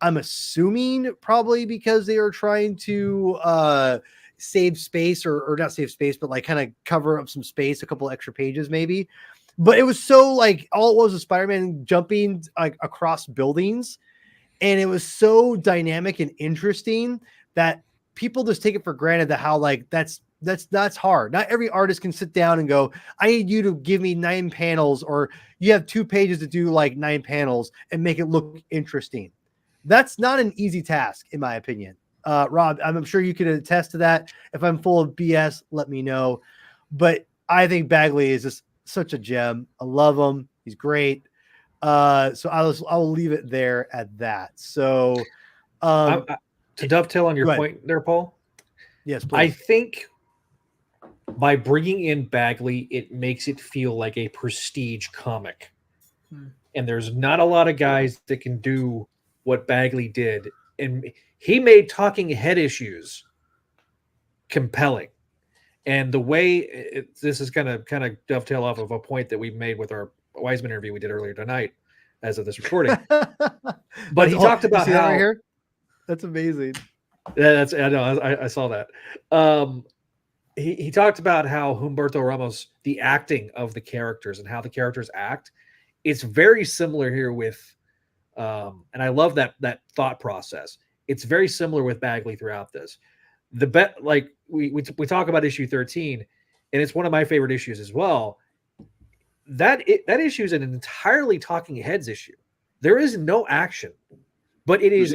I'm assuming probably because they were trying to save space or not save space, but like kind of cover up some space, a couple extra pages maybe. But it was so like all it was Spider-Man jumping like across buildings, and it was so dynamic and interesting that people just take it for granted that how like that's hard. Not every artist can sit down and go, I need you to give me 9 panels, or you have 2 pages to do like 9 panels and make it look interesting. That's not an easy task, in my opinion. Rob, I'm sure you could attest to that. If I'm full of BS, let me know. But I think Bagley is just such a gem. I love him. He's great. So I'll leave it there at that. So to dovetail on your point there, Paul. Yes, please. I think by bringing in Bagley, it makes it feel like a prestige comic. And there's not a lot of guys that can do what Bagley did, and he made talking head issues compelling. And the way this is going to kind of dovetail off of a point that we made with our Wiseman interview we did earlier tonight, as of this recording. But he talked about how right here? That's amazing. Yeah, I know. I saw that. He talked about how Humberto Ramos, the acting of the characters and how the characters act, it's very similar here with. And I love that thought process. It's very similar with Bagley throughout this. Like we talk about issue 13, and it's one of my favorite issues as well. That issue is an entirely talking heads issue. There is no action, but it is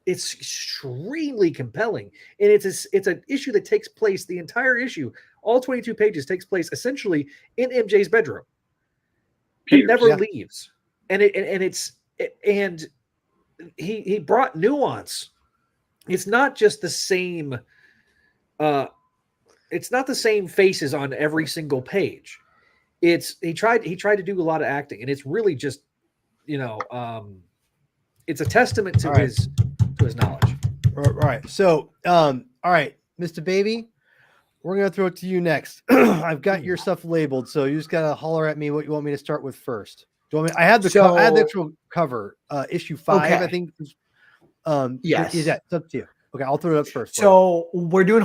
extremely compelling, and it's an issue that takes place. The entire issue, all 22 pages, takes place essentially in MJ's bedroom. It never leaves. And he brought nuance. It's not just the same. It's not the same faces on every single page. He tried to do a lot of acting, and it's really just, it's a testament to his knowledge. All right. So, all right, Mr. Baby, we're gonna throw it to you next. I've got your stuff labeled, so you just gotta holler at me what you want me to start with first. I had the actual cover, issue 5, okay. I think. Yes. It's up to you. Okay, I'll throw it up first. So we're doing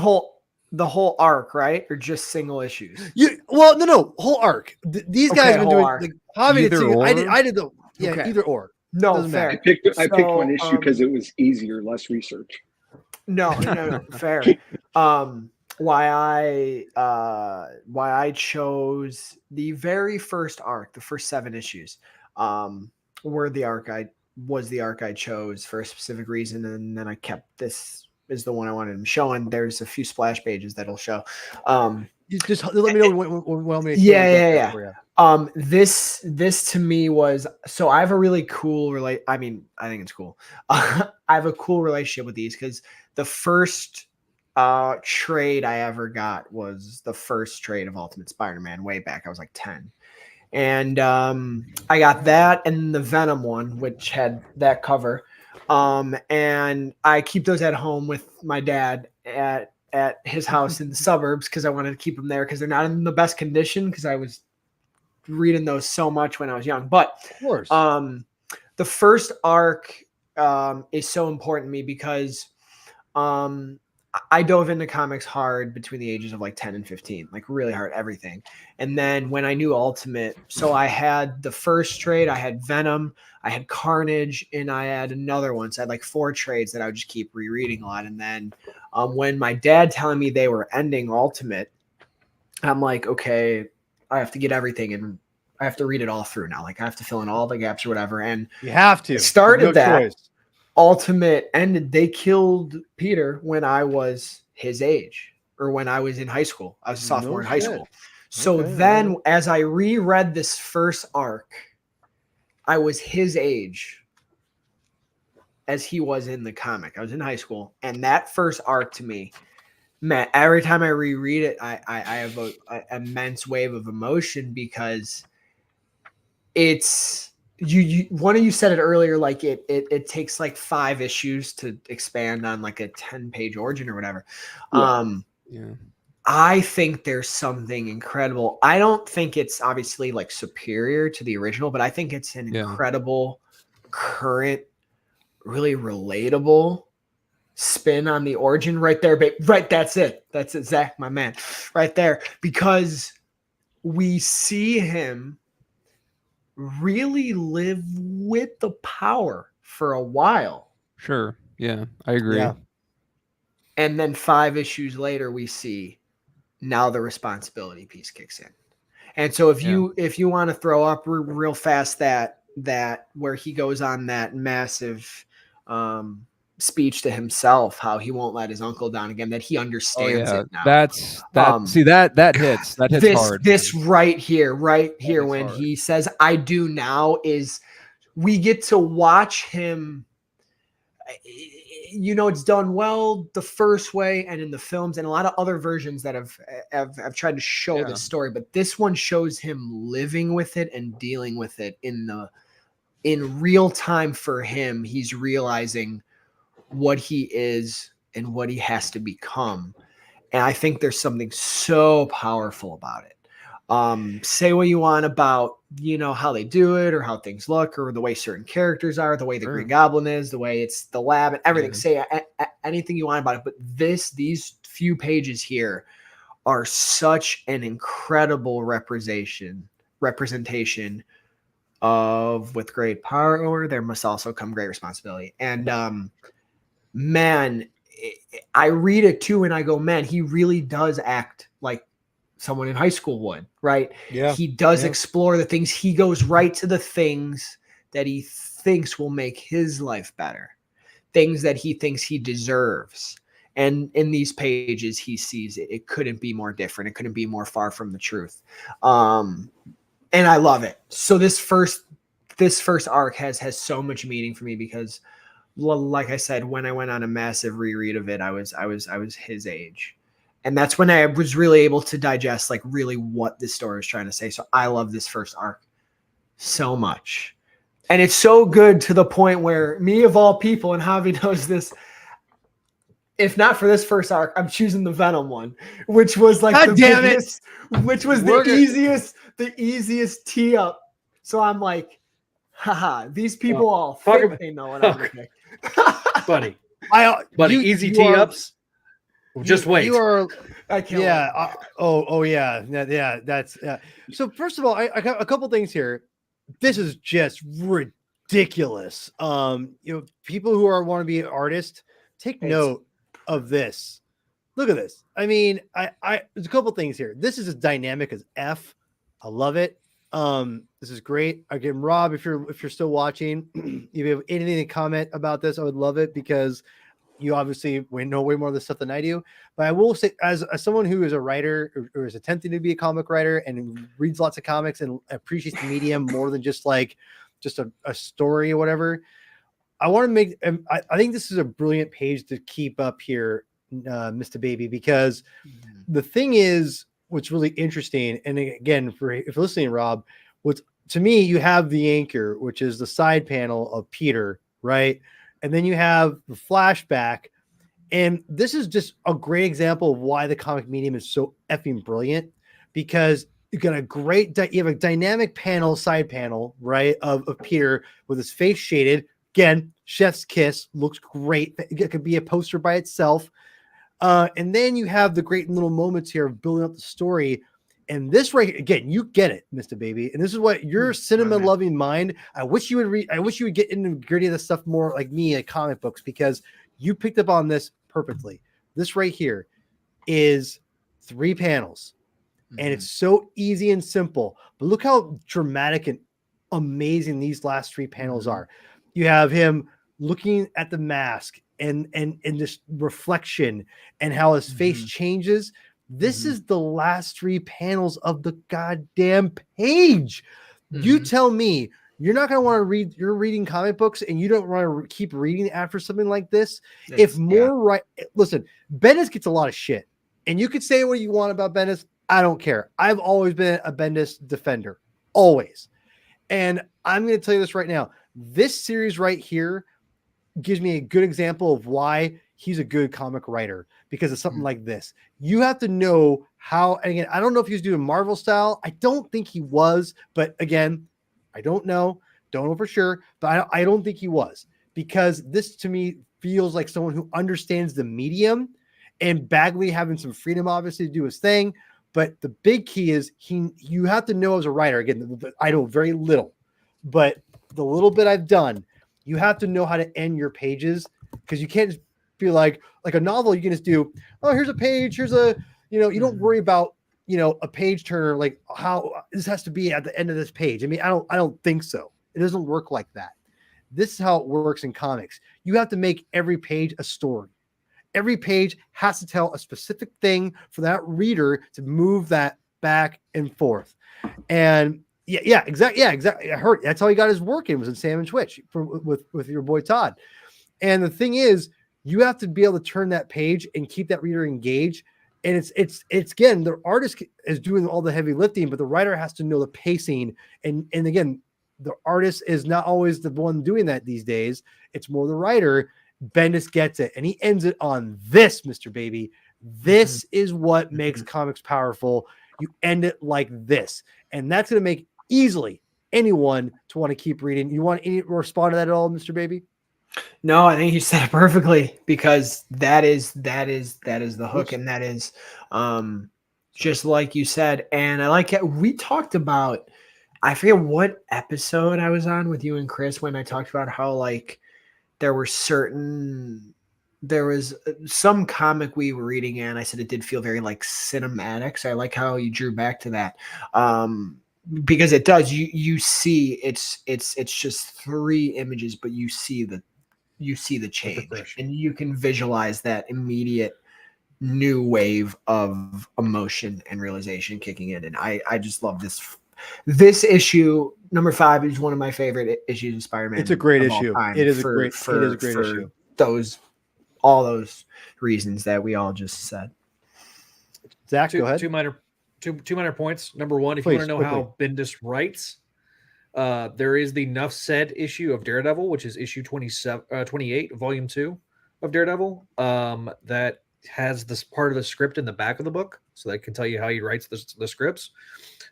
the whole arc, right, or just single issues? No, whole arc. These guys have been doing arc. like Javi did. I did the either or. No, fair. I picked one issue because it was easier, less research. No, fair. Why I chose the very first arc, the first 7 issues, were the arc I chose for a specific reason, and then I kept this is the one I wanted him showing. There's a few splash pages that'll show. Just let me know when we. Yeah. This to me was, so I have a really cool I think it's cool. I have a cool relationship with these because the first trade I ever got was the first trade of Ultimate Spider-Man way back. I was like 10. And I got that and the Venom one, which had that cover. And I keep those at home with my dad at his house in the suburbs because I wanted to keep them there because they're not in the best condition because I was reading those so much when I was young. But of course, the first arc is so important to me because I dove into comics hard between the ages of like 10 and 15, like really hard, everything. And then when I knew Ultimate, so I had the first trade, I had Venom, I had Carnage, and I had another one. So I had like 4 trades that I would just keep rereading a lot. And then when my dad telling me they were ending Ultimate, I'm like, okay, I have to get everything and I have to read it all through now. Like I have to fill in all the gaps or whatever. And you have to. Started that. Choice. Ultimate ended. They killed Peter when I was his age, or when I was in high school. I was a sophomore in high school. So then, as I reread this first arc, I was his age as he was in the comic. I was in high school, and that first arc to me, man, every time I reread it, I have an immense wave of emotion because it's you one of you said it earlier, like it takes like 5 issues to expand on like a 10-page origin or whatever. Yeah. Yeah. I think there's something incredible. I don't think it's obviously like superior to the original, but I think it's an Yeah. incredible, current, really relatable spin on the origin right there. Right, that's it. That's it, Zach, my man, right there. Because we see him really live with the power for a while. Sure. Yeah, I agree. Yeah. And then 5 issues later, we see now the responsibility piece kicks in. And so if you want to throw up real fast that where he goes on that massive speech to himself, how he won't let his uncle down again, that he understands it now. That's that. See that hits. That hits hard. This right here when hard. he says, "I do now," is we get to watch him. It's done well the first way and in the films and a lot of other versions that have tried to show this story, but this one shows him living with it and dealing with it in real time. For him, he's realizing what he is and what he has to become. And I think there's something so powerful about it. Say what you want about, how they do it or how things look or the way certain characters are, the way the Green Goblin is, the way it's the lab and everything. Say anything you want about it. But these few pages here are such an incredible representation of with great power, there must also come great responsibility. And man, I read it too and I go, man, he really does act like someone in high school would, right? Yeah. He does explore the things. He goes right to the things that he thinks will make his life better, things that he thinks he deserves. And in these pages, he sees it. It couldn't be more different. It couldn't be more far from the truth. And I love it. So this first arc has so much meaning for me because, like I said, when I went on a massive reread of it, I was his age. And that's when I was really able to digest like really what this story is trying to say. So I love this first arc so much. And it's so good to the point where me of all people, and Javi knows this, if not for this first arc, I'm choosing the Venom one, which was like the easiest tee up. So I'm like, haha, these people all think they know what I'm gonna pick. buddy. Easy tee ups. Just wait. You are. I can't. Yeah. Yeah. That's. So first of all, I got a couple things here. This is just ridiculous. People who want to be artists, take note of this. Look at this. I mean, there's a couple things here. This is as dynamic as F. I love it. This is great. Again, Rob, if you're still watching, if you have anything to comment about this, I would love it because you obviously know way more of this stuff than I do. But I will say, as someone who is a writer or is attempting to be a comic writer and reads lots of comics and appreciates the medium more than just a story or whatever, I want to make. I think this is a brilliant page to keep up here, Mr. Baby, because the thing is, what's really interesting, and again, if you're listening, Rob, to me, you have the anchor, which is the side panel of Peter, right? And then you have the flashback. And this is just a great example of why the comic medium is so effing brilliant, because you got you have a dynamic side panel, right, of Peter with his face shaded. Again, chef's kiss, looks great. It could be a poster by itself. And then you have the great little moments here of building up the story. And this right again, you get it, Mr. Baby. And this is what your cinema loving mind. I wish you would read. I wish you would get into the gritty of this stuff more like me at comic books, because you picked up on this perfectly. This right here is 3 panels, and it's so easy and simple. But look how dramatic and amazing these last 3 panels are. You have him looking at the mask and this reflection and how his face changes. This is the last 3 panels of the goddamn page. You tell me you're not going to want to read. You're reading comic books and you don't want to keep reading after something like this. Listen, Bendis gets a lot of shit, and you could say what you want about Bendis. I don't care. I've always been a Bendis defender, always. And I'm going to tell you this right now. This series right here gives me a good example of why he's a good comic writer, because of something like this. You have to know how, and again, I don't know if he was doing Marvel style. I don't think he was, but again, I don't know for sure, but I don't think he was, because this to me feels like someone who understands the medium, and Bagley having some freedom obviously to do his thing. But the big key is you have to know as a writer, again, I know very little, but the little bit I've done, you have to know how to end your pages, because you can't just be like a novel. You can just do, oh, here's a page, here's a, you don't worry about, a page turner, like how this has to be at the end of this page. I mean, I don't think so. It doesn't work like that. This is how it works in comics. You have to make every page a story. Every page has to tell a specific thing for that reader to move that back and forth. And exactly. I heard that's how he got his work in, was in Sam and Twitch with your boy Todd. And the thing is, you have to be able to turn that page and keep that reader engaged. And it's again, the artist is doing all the heavy lifting, but the writer has to know the pacing. And again, the artist is not always the one doing that these days. It's more the writer. Bendis gets it, and he ends it on this, Mr. Baby. This is what makes comics powerful. You end it like this, and that's going to make easily anyone to want to keep reading. You want any respond to that at all, Mr. Baby? No, I think you said it perfectly, because that is the hook, and that is just like you said. And I like it. We talked about, I forget what episode I was on with you and Chris, when I talked about how like there was some comic we were reading, and I said it did feel very like cinematic. So I like how you drew back to that. Because it does, you see it's just 3 images, but you see the change, and you can visualize that immediate new wave of emotion and realization kicking in. And I just love this issue. Number 5 is one of my favorite issues of Spider-Man. It's a great issue. It is a great issue. All those reasons that we all just said. Zach, go ahead. Two minor points. Number 1, if you want to know how Bendis writes, there is the Nuff Said issue of Daredevil, which is issue 28, volume 2 of Daredevil. That has this part of the script in the back of the book, so that can tell you how he writes the scripts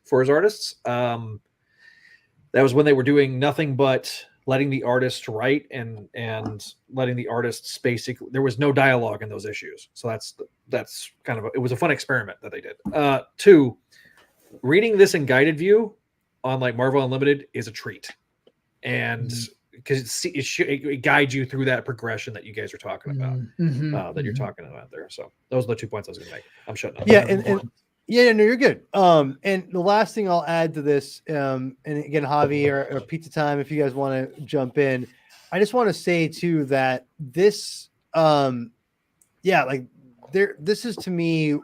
for his artists. That was when they were doing nothing but letting the artist write and letting the artists basically, there was no dialogue in those issues. So that's kind of it was a fun experiment that they did. 2, reading this in guided view on like Marvel Unlimited is a treat, and because it guides you through that progression that you guys are talking about, that you're talking about there. So those are the 2 points I was going to make. I'm shutting up. Yeah, no, you're good. And the last thing I'll add to this, and again, Javi or Pizza Time, if you guys want to jump in, I just want to say too that this, this is to me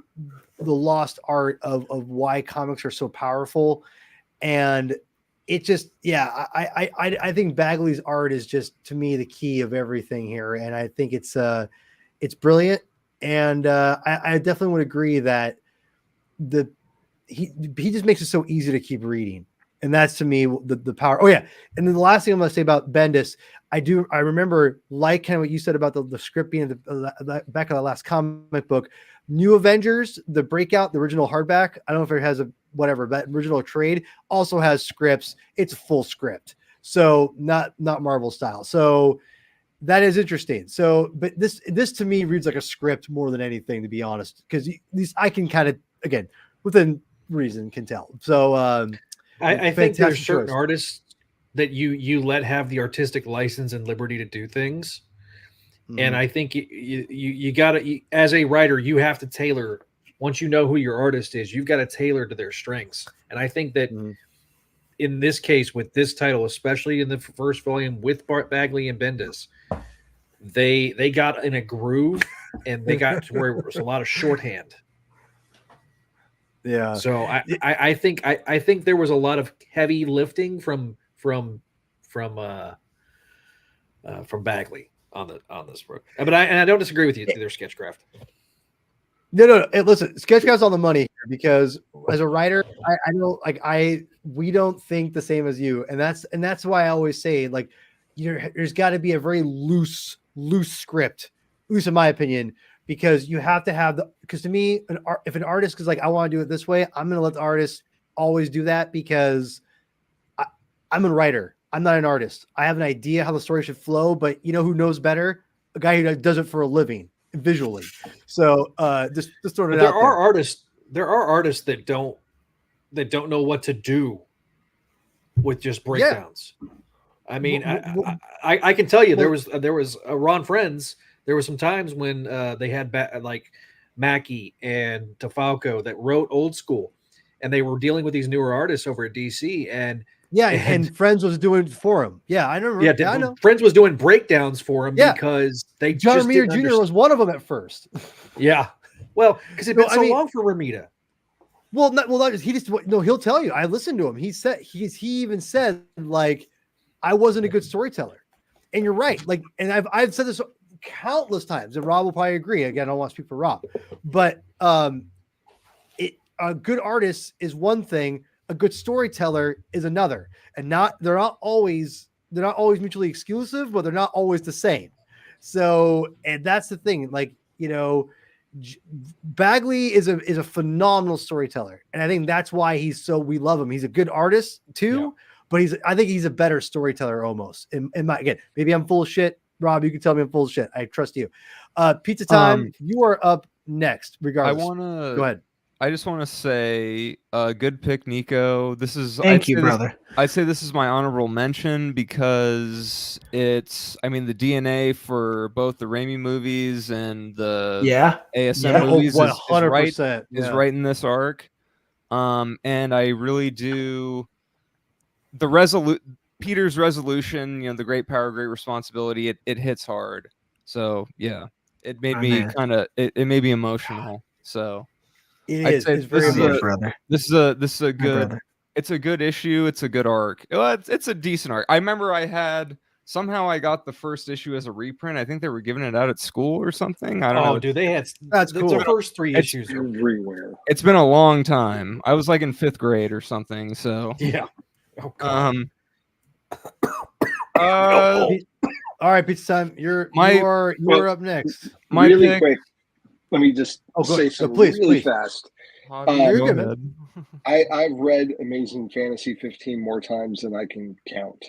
the lost art of why comics are so powerful, and it just, I think Bagley's art is just to me the key of everything here, and I think it's brilliant, and I definitely would agree that he just makes it so easy to keep reading, and that's to me the power. Oh yeah, and then the last thing I'm going to say about Bendis, I remember, like kind of what you said about the script being the back of the last comic book, New Avengers, the Breakout, the original hardback. I don't know if it has that original trade also has scripts. It's a full script, so not Marvel style. So that is interesting. So, but this to me reads like a script more than anything, to be honest, because these I can kind of, again, within reason, can tell. So I think there's certain artists that you let have the artistic license and liberty to do things. And I think you gotta, as a writer, you have to tailor. Once you know who your artist is, you've got to tailor to their strengths. And I think that in this case, with this title, especially in the first volume with Bart Bagley and Bendis, they got in a groove, and they got to where it was a lot of shorthand. Yeah. So I think there was a lot of heavy lifting from Bagley on this book. But I don't disagree with you either, Sketchcraft. No. Hey, listen, Sketchcraft's on the money here, because as a writer, I know, like, we don't think the same as you, and that's why I always say, like, there's got to be a very loose script, loose in my opinion, because you have to have because to me, if an artist is like, I want to do it this way, I'm going to let the artist always do that, because I'm a writer. I'm not an artist. I have an idea how the story should flow, but you know who knows better? A guy who does it for a living visually. So just sort of There are artists that don't know what to do with just breakdowns. Yeah. I mean, I can tell you there was Ron Friends. There were some times when they had like Mackie and Tafalco that wrote old school, and they were dealing with these newer artists over at DC. And Friends was doing it for him. Yeah, I know. Yeah, I know. Friends was doing breakdowns for him because they John Romita Jr. was one of them at first. Yeah, well, because it'd been so long for Romita. Well, he'll tell you. I listened to him. He even said, like, I wasn't a good storyteller, and you're right. Like, and I've said this countless times, and Rob will probably agree. Again, I don't want to speak for Rob, but a good artist is one thing. A good storyteller is another, and they're not always mutually exclusive, but they're not always the same. So, and that's the thing. Like, you know, Bagley is a phenomenal storyteller, and I think that's why we love him. He's a good artist too, but I think he's a better storyteller almost. Again, maybe I'm full of shit. Rob, you can tell me I'm full of shit. I trust you. Pizza Time, you are up next. Regardless, go ahead. I just want to say, good pick, Nico. Thank you, brother. I'd say this is my honorable mention because it's, I mean, the DNA for both the Raimi movies and the ASM movies is right in this arc. And I really do Peter's resolution, you know, the great power, great responsibility. It hits hard. So yeah, it made me it made me emotional. So. It's very good, brother. This is a good. It's a good issue. It's a good arc. It's a decent arc. I remember I got the first issue as a reprint. I think they were giving it out at school or something. I don't know. Oh, dude, that's cool. The first 3 issues everywhere. It's been a long time. I was like in 5th grade or something. So yeah. Oh, God. All right, Pizza Time. You're up next. Really quick. Let me just say something really fast. You're good. I've read Amazing Fantasy 15 more times than I can count.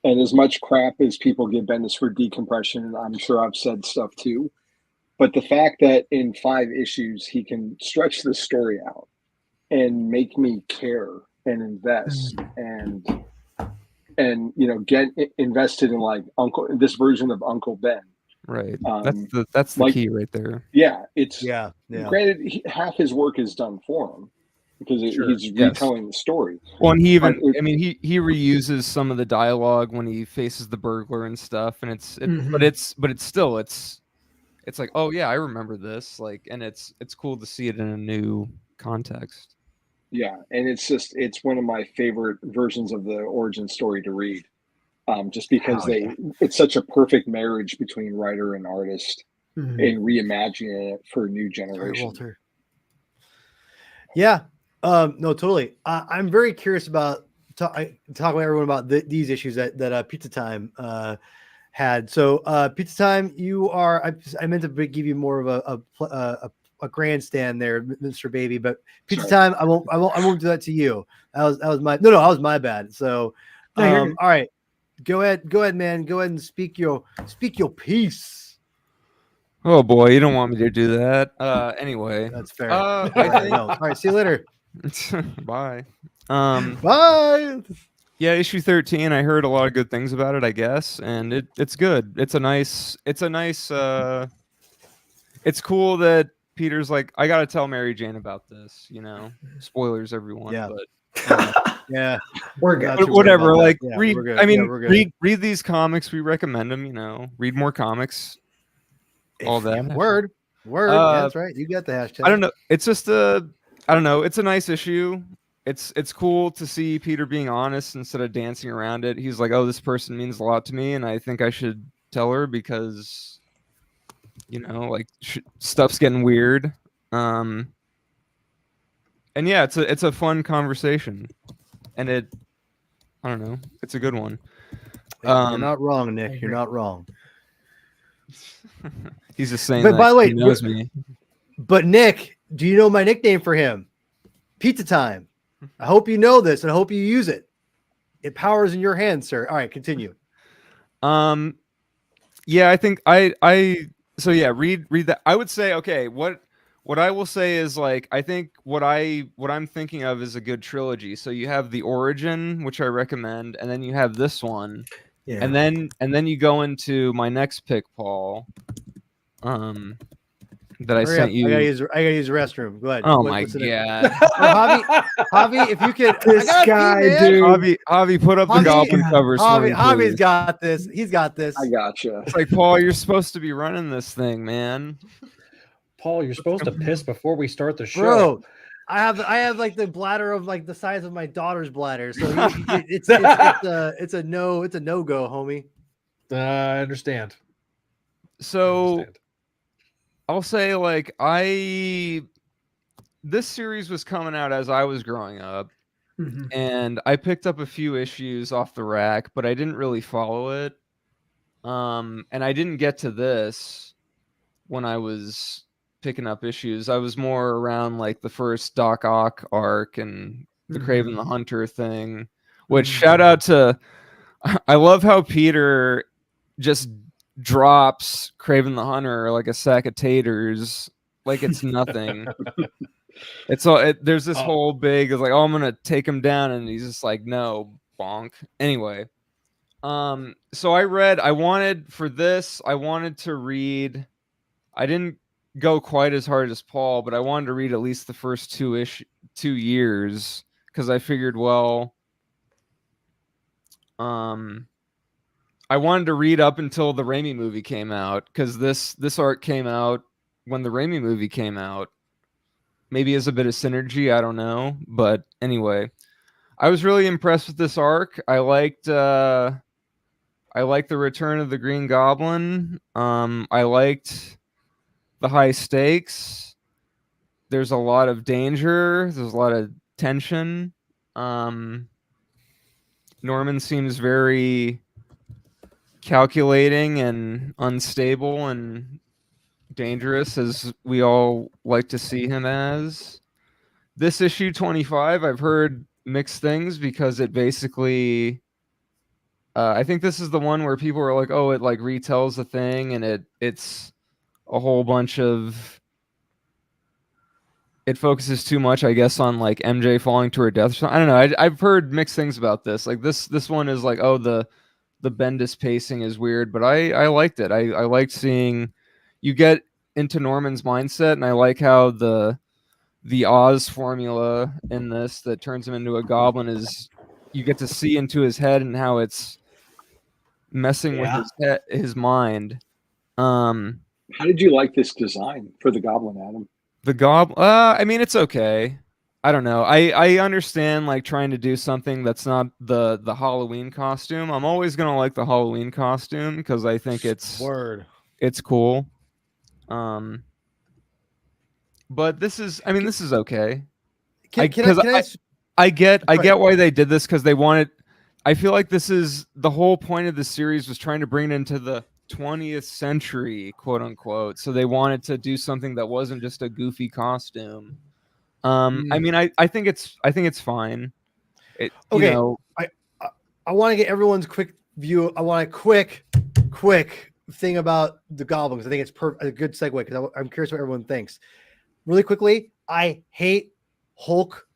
And as much crap as people give Bendis for decompression, I'm sure I've said stuff too. But the fact that in 5 issues he can stretch the story out and make me care and invest and you know, get invested in like this version of Uncle Ben. Right. That's the key right there. Yeah. Granted, half his work is done for him because he's retelling the story. Well, and he reuses some of the dialogue when he faces the burglar and stuff, and but it's like, oh yeah, I remember this. Like, and it's cool to see it in a new context. Yeah, and it's one of my favorite versions of the origin story to read. Just because it's such a perfect marriage between writer and artist and reimagining it for a new generation. Walter. Yeah, no, totally. I'm very curious about talk about everyone about these issues that Pizza Time had. So Pizza Time, you are. I meant to give you more of a grandstand there, Mr. Baby, but Pizza Time, I won't do that to you. That was my bad. So all right. Go ahead, man. Go ahead and speak your piece. Oh boy, you don't want me to do that. Anyway, that's fair. All right, see you later. Bye. Bye. Yeah, issue 13. I heard a lot of good things about it, I guess, and it's good. It's cool that Peter's like, I gotta tell Mary Jane about this. You know, spoilers, everyone. Yeah, but. Yeah, we're good. Whatever. Like, read. I mean, read these comics. We recommend them. You know, read more comics. All that. Word. That's right. You got the hashtag. I don't know. It's just I don't know. It's a nice issue. It's cool to see Peter being honest instead of dancing around it. He's like, oh, this person means a lot to me, and I think I should tell her because, you know, like stuff's getting weird. And yeah, it's a fun conversation. and I don't know, it's a good one. You're not wrong, Nick. You're not wrong. He's just saying But that by the way, he knows me. But Nick, do you know my nickname for him? Pizza Time. I hope you know this and I hope you use it. It powers in your hands, sir. All right, continue. Yeah, I think so yeah, read that. I would say, okay, what I will say is, like, I think what I'm thinking of is a good trilogy. So you have The Origin, which I recommend, and then you have this one. Yeah. And then you go into my next pick, Paul. That I Hurry sent up. you. I gotta use the restroom. Go ahead. Oh my What's the god. next- Javi, if you could, This I gotta guy, pee, man. dude. Javi, put up the Javi- goblin covers for me, Javi's please. got this. He's got this. I gotcha. It's like, Paul, you're supposed to be running this thing, man. Paul, you're supposed to piss before we start the show. Bro, I have like the bladder of like the size of my daughter's bladder, so it's a no go, homie. I understand. So I'll say, like, this series was coming out as I was growing up, Mhm. and I picked up a few issues off the rack, but I didn't really follow it. And I didn't get to this when I was picking up issues. I was more around like the first Doc Ock arc and the Kraven the Hunter thing, which shout out to, I love how Peter just drops Kraven the Hunter like a sack of taters, like it's nothing. It's all there's this whole big, it's like, oh, I'm gonna take him down, and he's just like, no, bonk. Anyway, so I wanted to read, I didn't go quite as hard as Paul, but I wanted to read at least the first 2 years, because I figured, well, I wanted to read up until the Raimi movie came out, because this arc came out when the Raimi movie came out. Maybe as a bit of synergy, I don't know. But anyway, I was really impressed with this arc. I liked the return of the Green Goblin. I liked the high stakes. There's a lot of danger. There's a lot of tension. Norman seems very calculating and unstable and dangerous, as we all like to see him as. This issue 25, I've heard mixed things, because it basically I think this is the one where people are like, oh, it like retells the thing, and it's a whole bunch of, it focuses too much, I guess, on like MJ falling to her death. I don't know. I've heard mixed things about this. Like this one is like, oh, the Bendis pacing is weird, but I liked it. I liked seeing you get into Norman's mindset, and I like how the Oz formula in this that turns him into a goblin is, you get to see into his head and how it's messing with his mind. How did you like this design for the Goblin, Adam? The goblin, I mean, it's okay. I don't know. I understand like trying to do something that's not the Halloween costume. I'm always gonna like the Halloween costume because I think it's cool. But this is okay. I get why they did this, because they wanted. I feel like this is the whole point of the series, was trying to bring it into the 20th century, quote unquote. So they wanted to do something that wasn't just a goofy costume. I mean, I think it's fine. You know, I want to get everyone's quick view. I want a quick thing about the Goblin, because I think it's a good segue, because I'm curious what everyone thinks. Really quickly, I hate Hulk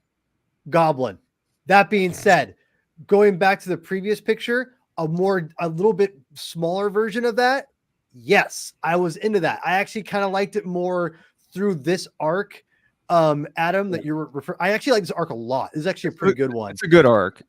Goblin. That being said, going back to the previous picture, a little bit smaller version of that, yes, I was into that. I actually kind of liked it more through this arc. Adam, that you're referring, I actually like this arc a lot. This is actually a pretty good one. It's a good arc.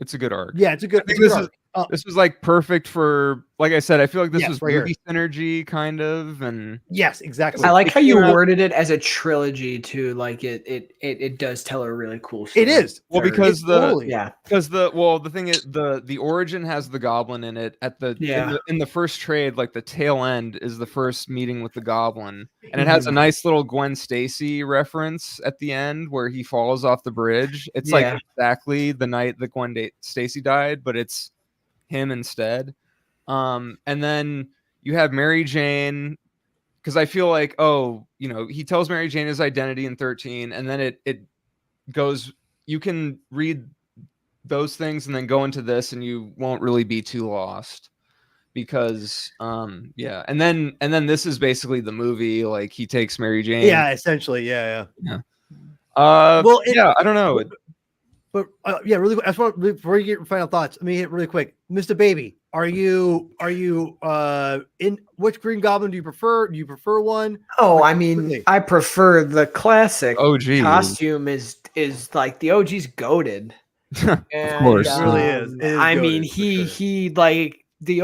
Yeah, it's a good. I think this is this was like perfect for, like I said, I feel like this Yes, was right here. movie synergy kind of, and Yes, exactly. I like how you came out- worded it as a trilogy too. Like it does tell a really cool story. It is. well, Very- because Totally. yeah, the thing is the origin has the goblin in it at the Yeah. in the first trade, like the tail end is the first meeting with the goblin, and it has a nice little Gwen Stacy reference at the end where he falls off the bridge. It's Yeah. like exactly the night that Stacy died, but it's him instead. And then you have Mary Jane, because I feel like, he tells Mary Jane his identity in 13, and then it goes, you can read those things and then go into this and you won't really be too lost, because and then this is basically the movie, like he takes Mary Jane. Yeah, essentially. Yeah. I don't know. But really quick, I just want, before you get your final thoughts, let me hit really quick. Mr. Baby, are you in which Green Goblin do you prefer? Do you prefer one? Oh, Quick- I mean, quickly. I prefer the classic OG. costume. Is like the OG's goated. Of course. It really is. It is I mean, goated, for sure. he like the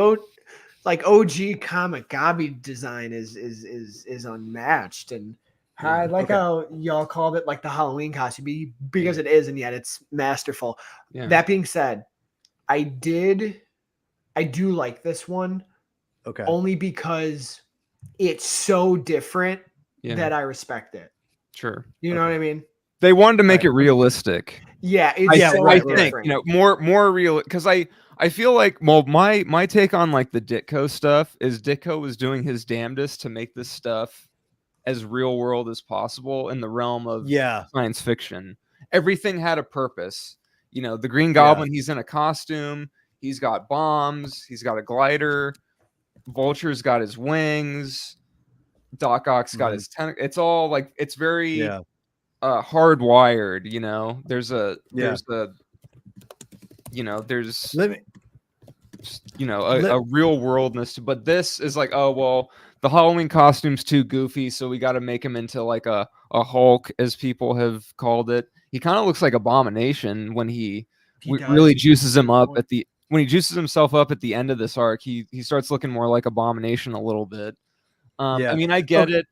OG comic Gabi design is unmatched, and I like okay. how y'all called it like the Halloween costume because it is, and yet it's masterful. Yeah. That being said, I do like this one Okay. only because it's so different Yeah. that I respect it. Sure. You know what I mean? They wanted to make Right. it realistic. Yeah, it's Yeah, so right, I right. think, different. more real, because I feel like, well, my take on like the Ditko stuff is Ditko was doing his damnedest to make this stuff as real world as possible in the realm of Yeah. science fiction. Everything had a purpose. The Green Goblin, he's in a costume, he's got bombs, he's got a glider, Vulture's got his wings, Doc Ock's got his it's all like, it's very Yeah. hardwired. There's Yeah. there's Let me. a real worldness to, but this is like, oh well, the Halloween costume's too goofy, so we got to make him into like a Hulk, as people have called it. He kind of looks like Abomination when he really juices him up when he juices himself up at the end of this arc. He starts looking more like Abomination a little bit. Yeah. I mean, I get Okay. it.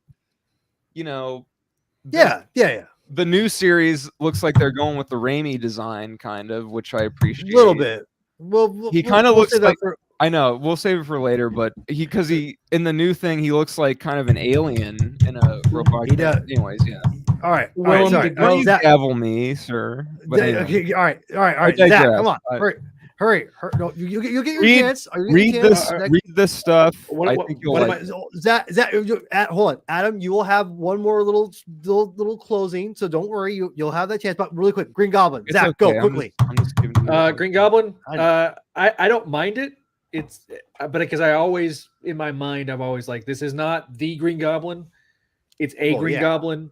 Yeah. The new series looks like they're going with the Raimi design, kind of, which I appreciate. A little bit. Well, He kind of looks save that like, for- I know, we'll save it for later, but because he in the new thing, he looks like kind of an alien in a robot. He does. Anyways, yeah. All right. All Willem right. Sorry. Dafoe. Don't Zach, gavel me, sir. But anyway. okay, all right. I Zach, digress. come on. I- Hurry. No, you get your Read- chance. You get your read chance. Zach, read this stuff. What- I what- think you'll what am like. Zach, hold on, Adam. You will have one more little closing, so don't worry. You'll have that chance. But really quick, Green Goblin. It's Zach, okay, go I'm quickly. just giving you Green Goblin. I I don't mind it. It's but because I always in my mind I'm always like, this is not the Green Goblin. It's a Well, Green yeah. Goblin,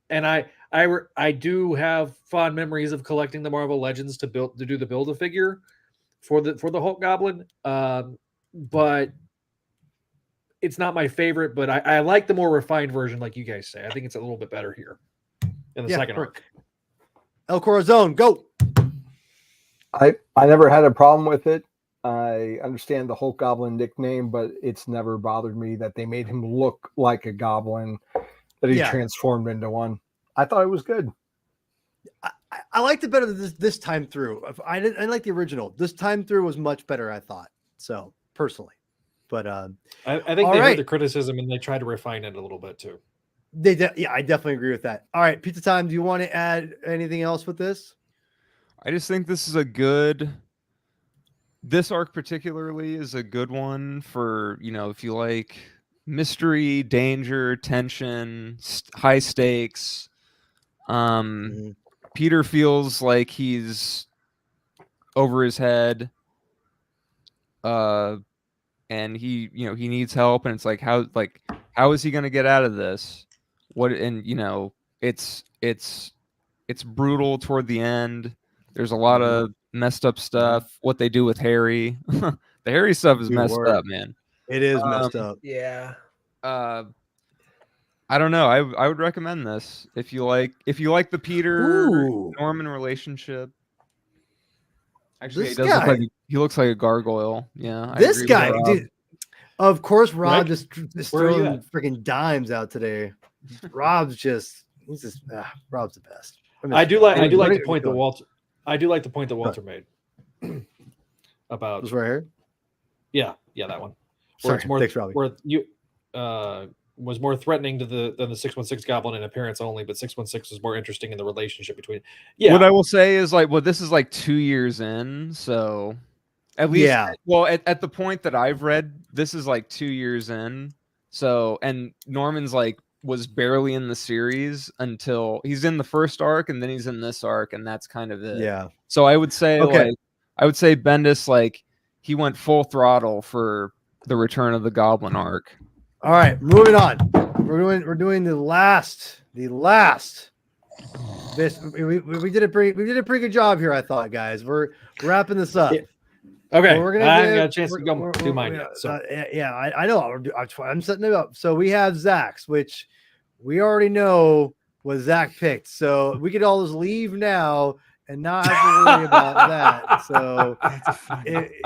and I do have fond memories of collecting the Marvel Legends to do the build a figure for the Hulk Goblin. But it's not my favorite. But I like the more refined version, like you guys say. I think it's a little bit better here in the second arc. El Corazon, go. I never had a problem with it. I understand the Hulk Goblin nickname, but it's never bothered me that they made him look like a goblin, that he Yeah. transformed into one. I thought it was good. I liked it better this time through. I didn't like the original. This time through was much better, I thought. So personally, but I think All they right. heard the criticism and they tried to refine it a little bit too. yeah, I definitely agree with that. All right, Pizza Time. Do you want to add anything else with this? I just think this is this arc particularly is a good one for, if you like mystery, danger, tension, high stakes. Peter feels like he's over his head. And he needs help, and it's like, how is he going to get out of this? It's brutal toward the end. There's a lot of messed up stuff. What they do with Harry, the Harry stuff is Good messed word. up, man. It is messed up. Yeah. I don't know. I would recommend this if you like the Peter Ooh. Norman relationship. Actually, This he does look guy- like he looks like a gargoyle. Yeah, I This agree with guy, Rob. dude. Of course, Rob Greg, just where are you throwing at? freaking dimes out today. Rob's just Rob's the best. I do like What the are- point that go Walter. I do like the point that Walter made about was right here. yeah that one. Where Sorry, it's more thanks, Robbie. where you was more threatening to than the 616 goblin in appearance only, but 616 was more interesting in the relationship between. Yeah, What I will say is like, well, this is like 2 years in, so at least, Yeah. well, at the point that I've read, this is like 2 years in. So, and Norman's like was barely in the series until he's in the first arc, and then he's in this arc, and that's kind of it. Yeah. So I would say, Okay. like, I would say Bendis, like, he went full throttle for the Return of the Goblin arc. All right, moving on. We're doing the last. This we did a pretty good job here, I thought, guys. We're wrapping this up. Yeah. Okay, We're gonna I haven't give- got a chance to we're- go we're- do we're- mine we're- yet. So yeah, I know. I'm setting it up. So we have Zach's, which we already know what Zach picked. So we could all just leave now and not have to worry about that. So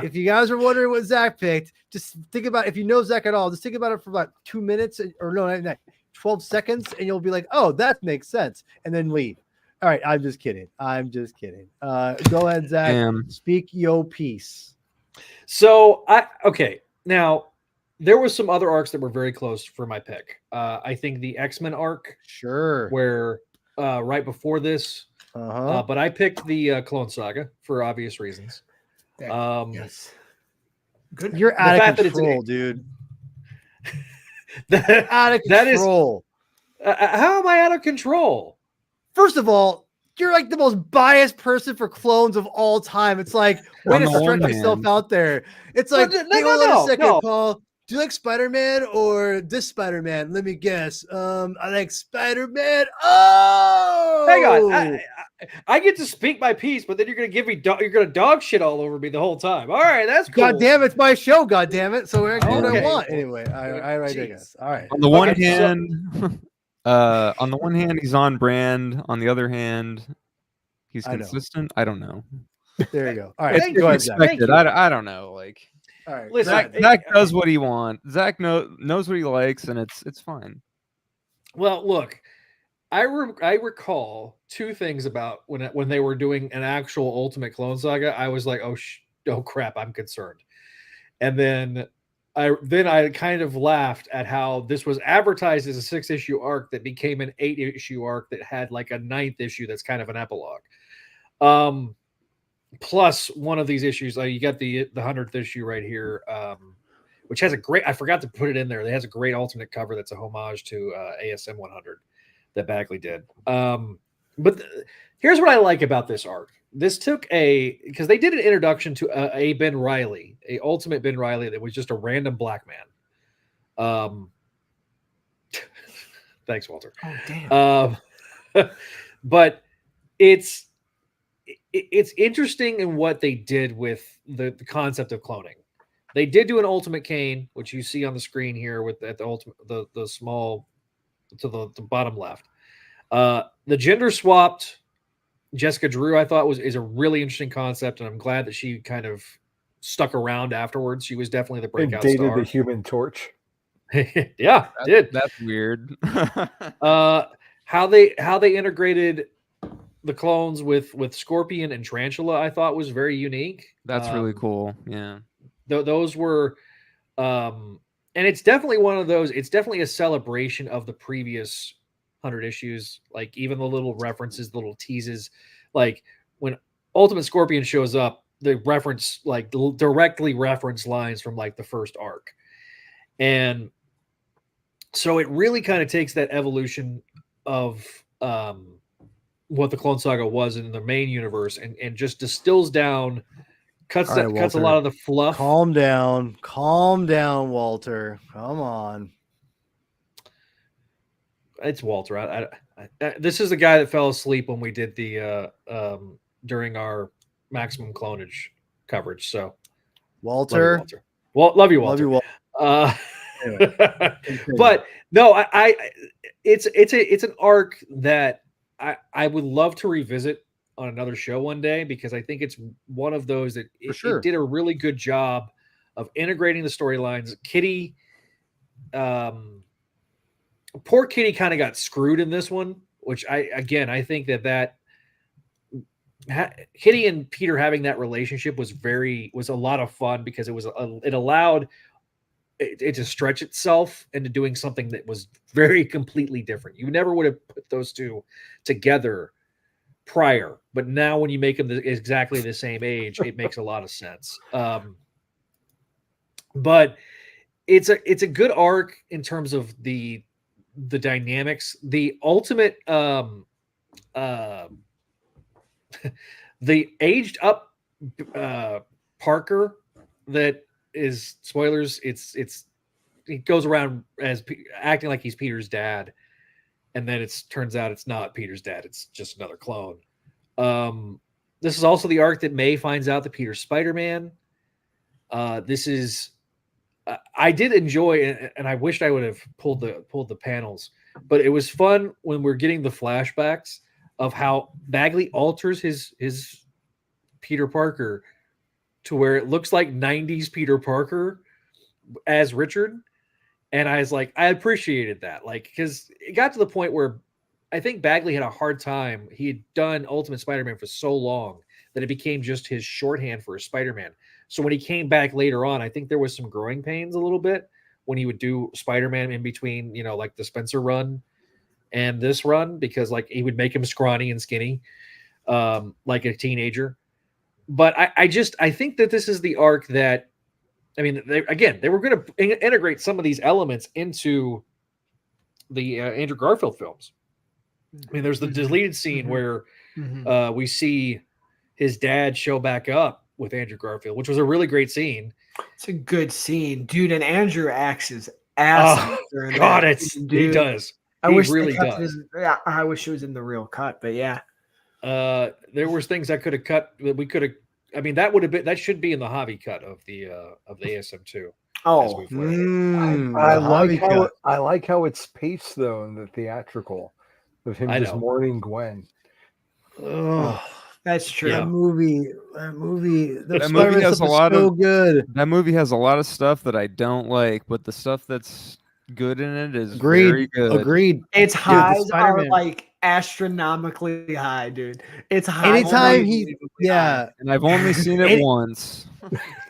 if you guys are wondering what Zach picked, just think about, if you know Zach at all, just think about it for about 2 minutes or no, 12 seconds, and you'll be like, oh, that makes sense, and then leave. All right, I'm just kidding. Go ahead, Zach. Damn. Speak your piece. So now there was some other arcs that were very close for my pick. I think the X-Men arc, Sure. where right before this, Uh-huh. but I picked the Clone Saga for obvious reasons. Yes. Good. You're out fact that of it's control, dude. that, Out of That is- control. how am I out of control? First of all, you're like the most biased person for clones of all time. It's like, way On to the one stretch yourself hand. out there. It's like, No, hey, no, hold on no, a second, no. Paul. Do you like Spider-Man or this Spider-Man? Let me guess. I like Spider-Man. Oh, Hang on, I get to speak my piece, but then you're gonna give me you're gonna dog shit all over me the whole time. All right, that's cool. God damn, it's my show. God damn it. So we're gonna do what I Okay. want anyway. I Jeez. guess. All right. On the one Okay, so- hand, he's on brand. On the other hand, he's I know. consistent. I don't know. There you go. All right. Thank Go you. ahead, Zach. Thank Expected. you. I don't know. Like All right. Listen, Zach, Zach does what he wants. Zach knows what he likes, and it's fine. Well, look, I recall two things about when they were doing an actual Ultimate Clone Saga. I was like, oh crap, I'm concerned. And then I kind of laughed at how this was advertised as a 6-issue arc that became an 8-issue arc that had like a 9th issue that's kind of an epilogue. Plus one of these issues, you got the 100th issue right here, which has a great, I forgot to put it in there. It has a great alternate cover that's a homage to ASM 100 that Bagley did. But here's what I like about this arc. This took because they did an introduction to a Ben Reilly, a Ultimate Ben Reilly that was just a random black man. Thanks, Walter. Oh damn. But it's interesting in what they did with the concept of cloning. They did do an Ultimate Kane, which you see on the screen here with at the ultimate the small to the bottom left. The gender swapped Jessica Drew, I thought is a really interesting concept, and I'm glad that she kind of stuck around afterwards. She was definitely the It breakout dated star. the Human Torch. Yeah, did. That's weird. How they integrated the clones with Scorpion and Tarantula, I thought was very unique. That's really cool. Yeah. Those were, and it's definitely one of those. It's definitely a celebration of the previous 100 issues. Like even the little references, the little teases, like when Ultimate Scorpion shows up, they reference like directly reference lines from like the first arc, and so it really kind of takes that evolution of what the Clone Saga was in the main universe and just distills down, cuts All right, cuts a Walter. lot of the fluff. Calm down, Walter. Come on. It's Walter. I this is the guy that fell asleep when we did the during our Maximum Clonage coverage. So Walter. love you, Walter. Well, love you, Love Walter. you, Walter. But no, I it's an arc that I would love to revisit on another show one day, because I think it's one of those that sure. it did a really good job of integrating the storylines. Kitty, poor Kitty kind of got screwed in this one, which I think that Kitty and Peter having that relationship was a lot of fun, because it allowed it to stretch itself into doing something that was very completely different. You never would have put those two together prior, but now when you make them exactly the same age, it makes a lot of sense. But it's a good arc in terms of the dynamics. The ultimate the aged up Parker that is, spoilers, it goes around as acting like he's Peter's dad, and then turns out it's not Peter's dad, it's just another clone. This is also the arc that May finds out that Peter's Spider-Man. This is I did enjoy, and I wished I would have pulled the panels, but it was fun when we're getting the flashbacks of how Bagley alters his Peter Parker to where it looks like 90s Peter Parker as Richard. And I was like, I appreciated that. Like, because it got to the point where I think Bagley had a hard time. He had done Ultimate Spider-Man for so long that it became just his shorthand for a Spider-Man. So when he came back later on, I think there was some growing pains a little bit when he would do Spider-Man in between, like the Spencer run and this run, because like he would make him scrawny and skinny, like a teenager. But I think that this is the arc that, I mean, they were going to integrate some of these elements into the Andrew Garfield films. I mean, there's the deleted scene where we see his dad show back up with Andrew Garfield, which was a really great scene. It's a good scene, dude. And Andrew acts his ass off during that. He does. I he wish really does. I wish it was in the real cut, but yeah. There was things I could have cut that we could have. I mean, that should be in the Javi cut of the ASM2. Oh, I like how it's paced though in the theatrical of him just mourning Gwen. Oh, that's true. That movie has a lot of good. That movie has a lot of stuff that I don't like, but the stuff that's good in it is very good. Agreed. Its highs are like astronomically high, dude. It's high. Anytime and I've only seen it once.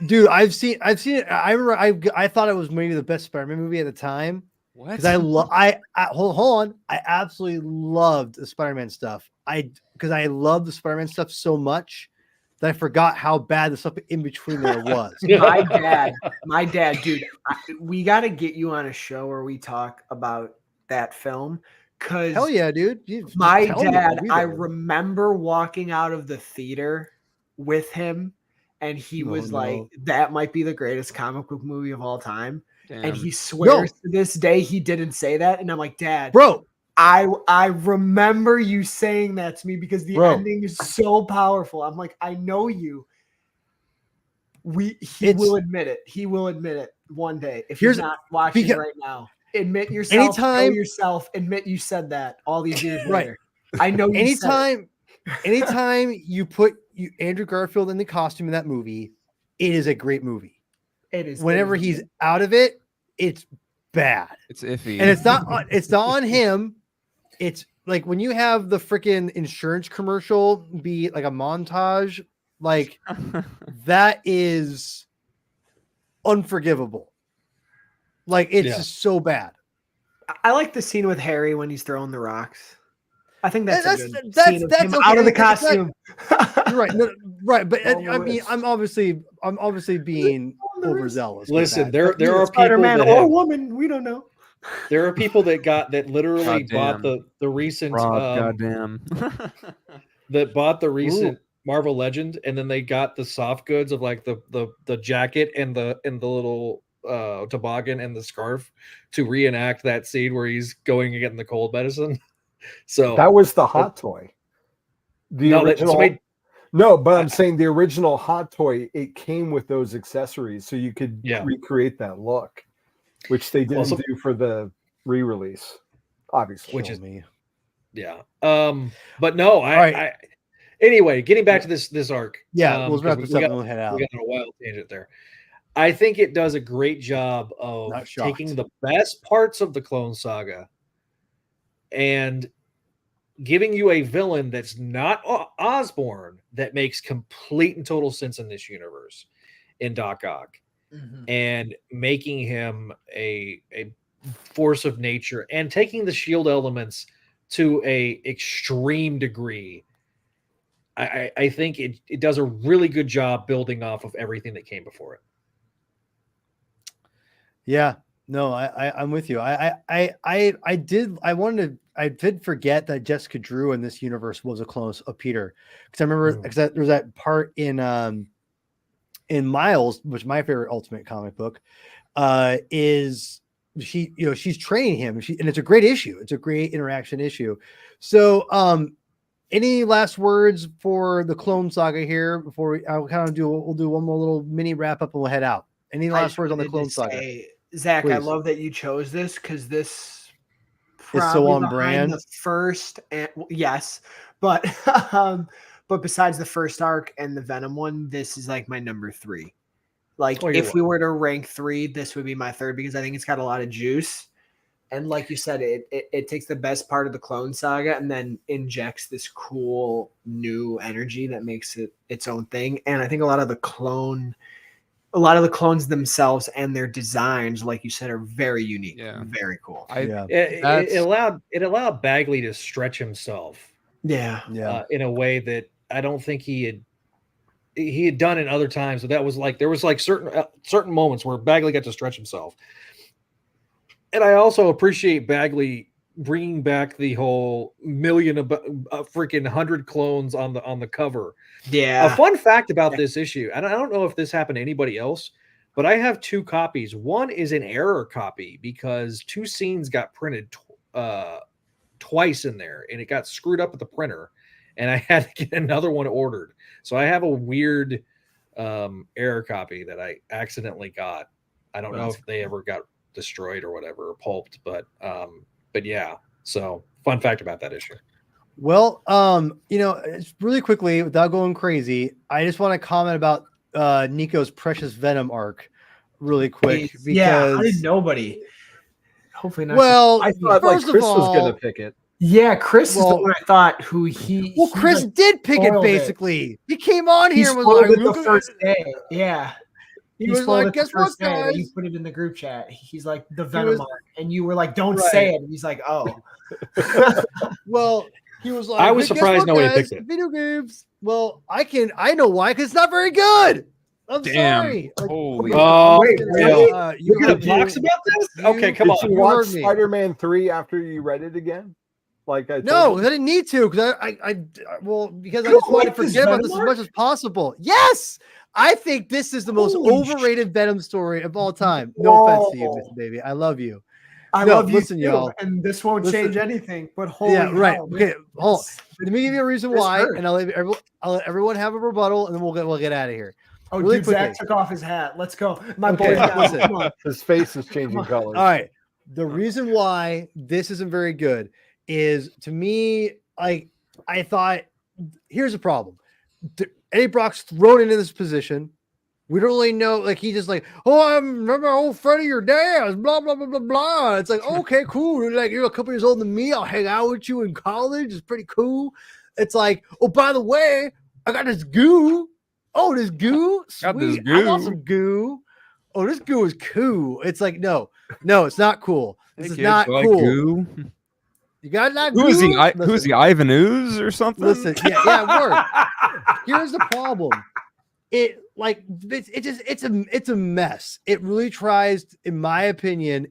Dude, I've seen it. I remember I thought it was maybe the best Spider-Man movie at the time. What? Because hold on. I absolutely loved the Spider-Man stuff. Because I loved the Spider-Man stuff so much that I forgot how bad the stuff in between there was. my dad, dude, we got to get you on a show where we talk about that film. Cause hell yeah, dude. My dad, I remember walking out of the theater with him, and he was like, that might be the greatest comic book movie of all time. Damn. And he swears to this day he didn't say that. And I'm like, Dad, bro, I remember you saying that to me because the ending is so powerful. I'm like, I know you. He will admit it. He will admit it one day. If he's not watching right now, admit yourself. Anytime yourself, admit you said that all these years later. I know. Anytime you put Andrew Garfield in the costume in that movie, it is a great movie. It is. Whenever he's out of it, it's bad. It's iffy, and it's not on him. It's like when you have the freaking insurance commercial be like a montage, like that is unforgivable. Like it's just so bad. I like the scene with Harry when he's throwing the rocks. I think that's okay. Out of the costume. You're right, right. But I mean, I'm obviously being overzealous. Listen, there are people Spider-Man or woman, we don't know. There are people that literally bought the recent that bought the recent Marvel Legend, and then they got the soft goods of like the jacket and the little toboggan and the scarf to reenact that scene where he's going and getting the cold medicine. So that was the hot toy. I'm saying the original hot toy, it came with those accessories so you could recreate that look, which they didn't do for the re-release, obviously. Which is me. Yeah. But no, Anyway, getting back to this arc. Yeah, we'll wrap 'cause this up and we'll head out. We got on a wild tangent there. I think it does a great job of Not shocked. taking the best parts of the Clone Saga and giving you a villain that's not Osborn that makes complete and total sense in this universe in Doc Ock, and making him a force of nature and taking the shield elements to a extreme degree. I think it does a really good job building off of everything that came before it. Yeah, no, I'm with you. I did forget that Jessica Drew in this universe was a clone of Peter, because I remember because there's that part in Miles, which is my favorite Ultimate comic book, is she's training him, and it's a great issue. It's a great interaction issue. So, any last words for the Clone Saga here before we'll do one more little mini wrap up and we'll head out. Any last words on the Clone Saga? Zach, Please. I love that you chose this because this is so on brand. The first, yes, but but besides the first arc and the Venom one, this is like my number 3. Like if we were to rank 3, this would be my 3rd because I think it's got a lot of juice. And like you said, it takes the best part of the Clone Saga and then injects this cool new energy that makes it its own thing. And I think a lot of the clones themselves and their designs, like you said, are very unique. Yeah. Very cool. It allowed Bagley to stretch himself. Yeah. In a way that I don't think he had done in other times. So that was like, there was like certain moments where Bagley got to stretch himself. And I also appreciate Bagley bringing back the whole freaking 100 clones on the cover. Yeah. A fun fact about this issue, and I don't know if this happened to anybody else, but I have 2 copies. One is an error copy because 2 scenes got printed twice in there, and it got screwed up at the printer, and I had to get another one ordered. So I have a weird error copy that I accidentally got. I don't know if they ever got destroyed or whatever, or pulped, but yeah. So fun fact about that issue. Well, it's really quickly without going crazy, I just want to comment about Nico's Precious Venom arc really quick. Because, how did nobody? Hopefully not. Well, I thought like Chris was going to pick it. Yeah, Chris is the one I thought who he. Well, Chris did pick it basically. He came on here and was like, the first day. Yeah. He was like, guess what, guys? You put it in the group chat. He's like, the Venom arc. And you were like, don't say it. And he's like, oh. Well, he was like, I was surprised nobody picked it. Video games. Well, I know why, because it's not very good. I'm sorry. Holy. Wait, really? You got blocks about this? Okay, come on. Did you watch Spider-Man 3 after you read it again? Like I didn't need to because because I just wanted to forget about this as much as possible. Yes, I think this is the most overrated Venom story of all time. No offense to you, Miss Baby. I love you. I love listen, you too, y'all. And this won't change anything. But holy right. hell, Okay, hold on. Let me give you a reason why, hurt. and I'll let everyone have a rebuttal, and then we'll get out of here. Oh, really dude, quickly. Zach took off his hat. Let's go. My Okay, boy. listen. Come on. His face is changing colors. All right. The reason why this isn't very good is, to me, like, I thought, here's the problem. Eddie Brock's thrown into this position. We don't really know, like, he just like, oh, I remember my old friend of your dad's, blah, blah, blah, blah, blah. It's like, okay, cool. Like, you're a couple years older than me. I'll hang out with you in college. It's pretty cool. It's like, oh, by the way, I got this goo. Oh, this goo? Sweet. I want some goo. Oh, this goo is cool. It's like, no, it's not cool. This is not cool. Goo. You got that goo? Who's he, Ivan Ooze or something? Listen, yeah, word. Here's the problem. It's a mess. It really tries, in my opinion,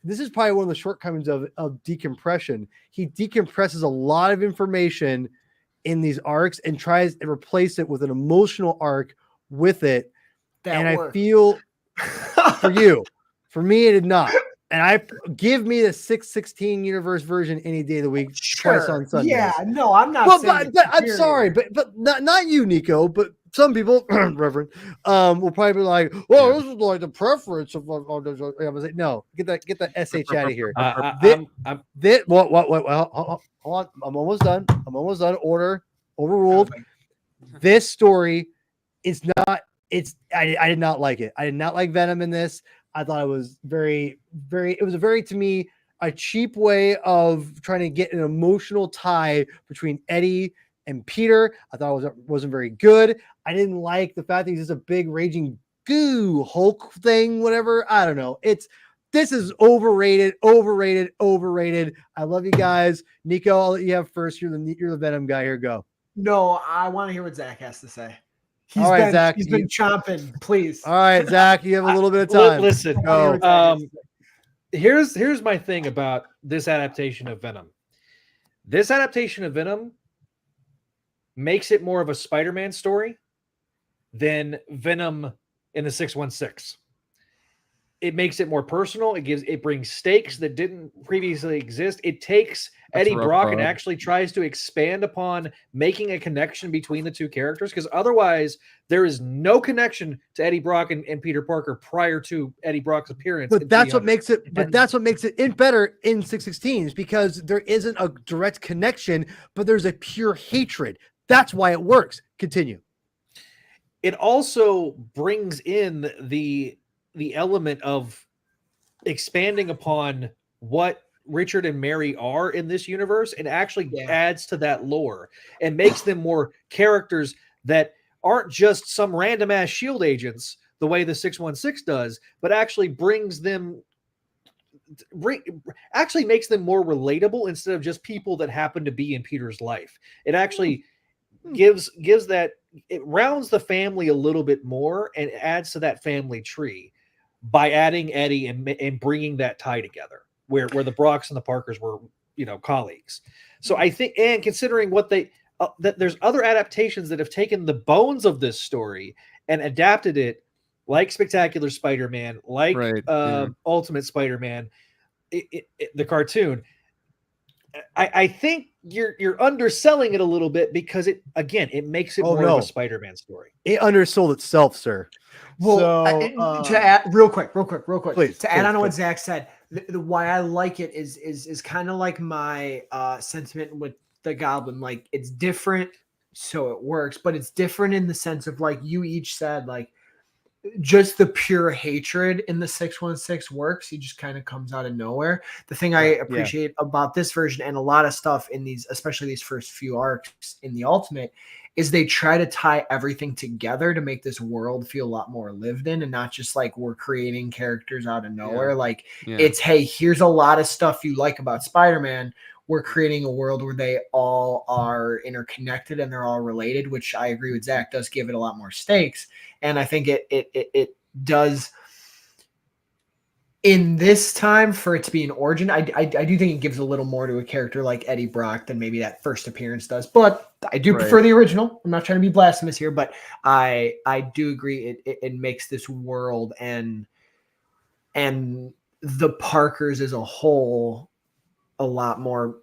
this is probably one of the shortcomings of decompression. He decompresses a lot of information in these arcs and tries to replace it with an emotional arc with it. I feel for me, it did not. And I give me the 616 universe version any day of the week, twice on Sundays. Yeah, no, I'm not. Well, but I'm sorry, but not you, Nico, but some people, Reverend, will probably be like, "Well, this is like the preference of." I was like, "No, get that sh out of here." What? Hold on, I'm almost done. Order. Overruled. This story is not. I did not like it. I did not like Venom in this. I thought it was very, very. It was a very, to me, a cheap way of trying to get an emotional tie between Eddie and Peter. I thought it wasn't very good. I didn't like the fact that he's just a big raging goo Hulk thing, whatever. I don't know. This is overrated. I love you guys. Nico, I'll let you have first. You're the Venom guy. Here, go. No, I want to hear what Zach has to say. All right, Zach. He's been chomping. Please. All right, Zach, you have a little bit of time. Listen, Go. Here's my thing about this adaptation of Venom. This adaptation of Venom makes it more of a Spider-Man story than Venom in the 616. It makes it more personal. It brings stakes that didn't previously exist. It takes Eddie Brock and actually tries to expand upon making a connection between the two characters, because otherwise there is no connection to Eddie Brock and Peter Parker prior to Eddie Brock's appearance. But that's what makes it. But that's what makes it better in 616 is because there isn't a direct connection, but there's a pure hatred. That's why it works. Continue. It also brings in the element of expanding upon what Richard and Mary are in this universe, and actually adds to that lore and makes them more characters that aren't just some random ass shield agents the way the 616 does, but actually makes them more relatable instead of just people that happen to be in Peter's life. It actually gives that, it rounds the family a little bit more and adds to that family tree by adding Eddie and bringing that tie together where the Brocks and the Parkers were, colleagues. So I think, and considering what that there's other adaptations that have taken the bones of this story and adapted it, like Spectacular Spider-Man, like Ultimate Spider-Man, the cartoon. I think you're underselling it a little bit because it makes it more of a Spider-Man story. It undersold itself, sir. Well, to add real quick, please, to add on to what Zach said, the why I like it is kind of like my sentiment with the Goblin. Like, it's different, so it works, but it's different in the sense of, like you each said, like just the pure hatred in the 616 works. He just kind of comes out of nowhere. The thing I appreciate about this version and a lot of stuff in these, especially these first few arcs in the Ultimate, is they try to tie everything together to make this world feel a lot more lived in and not just like we're creating characters out of nowhere. It's, hey, here's a lot of stuff you like about Spider-Man. We're creating a world where they all are interconnected and they're all related, which I agree with Zach, does give it a lot more stakes. And I think it does in this time for it to be an origin. I do think it gives a little more to a character like Eddie Brock than maybe that first appearance does, but I do prefer the original. I'm not trying to be blasphemous here, but I do agree it makes this world and the Parkers as a whole a lot more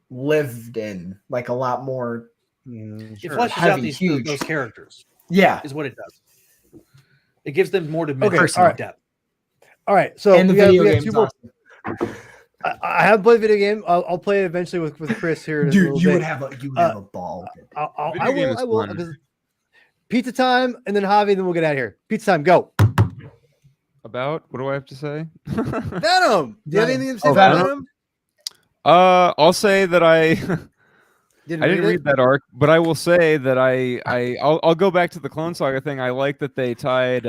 lived in, like a lot more. It fleshes out those characters. Yeah, is what it does. It gives them more dimension and depth. All right, so and the video game. I haven't played the video game. I'll play it eventually with Chris here. Dude, you would have a ball. I will. Pizza time, and then Javi, then we'll get out of here. Pizza time, go. About what do I have to say? Venom. Do you have anything to say about Venom? I'll say that I didn't read that arc, but I will say that I'll go back to the Clone Saga thing. I like that they tied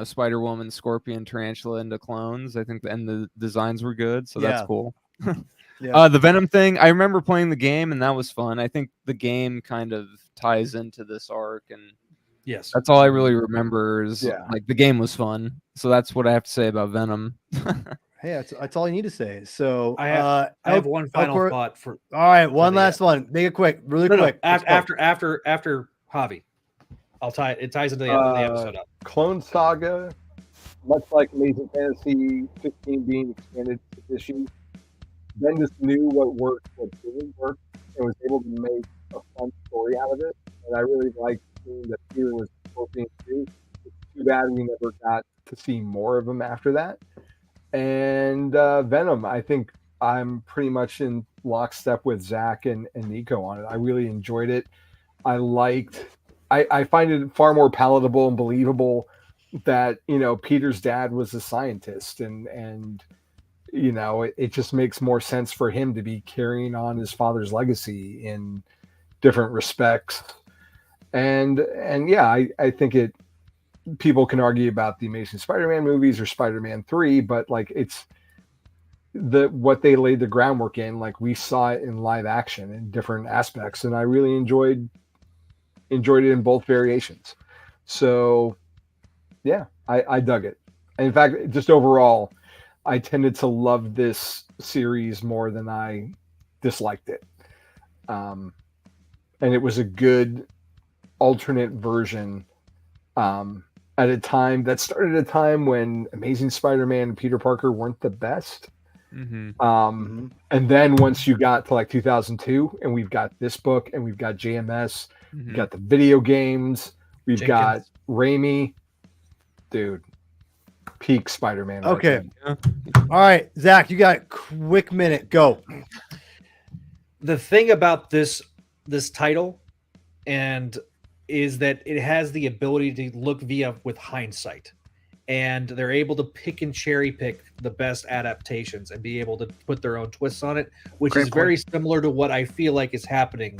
Spider-Woman, Scorpion, Tarantula into clones. I think and the designs were good, so that's cool. The Venom thing, I remember playing the game and that was fun. I think the game kind of ties into this arc, and yes, that's all I really remember is like the game was fun. So that's what I have to say about Venom. Hey, that's all you need to say. So I have one final thought for. All right, one last one. Make it quick, really quick. After Javi, I'll tie it. It ties into the episode up. Clone Saga, much like Amazing Fantasy 15 being expanded to issue, Bendis knew what worked, what didn't work, and was able to make a fun story out of it. And I really liked seeing that Peter was Scorpion too. It's too bad we never got to see more of him after that. And Venom, I think I'm pretty much in lockstep with Zach and Nico on it. I really enjoyed it. I find it far more palatable and believable that, Peter's dad was a scientist and it just makes more sense for him to be carrying on his father's legacy in different respects. And yeah, I think people can argue about the Amazing Spider-Man movies or Spider-Man 3, but like it's what they laid the groundwork in, like we saw it in live action in different aspects, and I really enjoyed it in both variations. So yeah, I dug it. And in fact, just overall, I tended to love this series more than I disliked it. And it was a good alternate version at a time that started at a time when Amazing Spider-Man and Peter Parker weren't the best. And then once you got to like 2002 and we've got this book and we've got JMS, we've got the video games, we've got Raimi, dude, peak Spider-Man. Okay. All right, Zach, you got a quick minute. Go. The thing about this title is that it has the ability to look with hindsight, and they're able to pick and cherry pick the best adaptations and be able to put their own twists on it, which is very similar to what I feel like is happening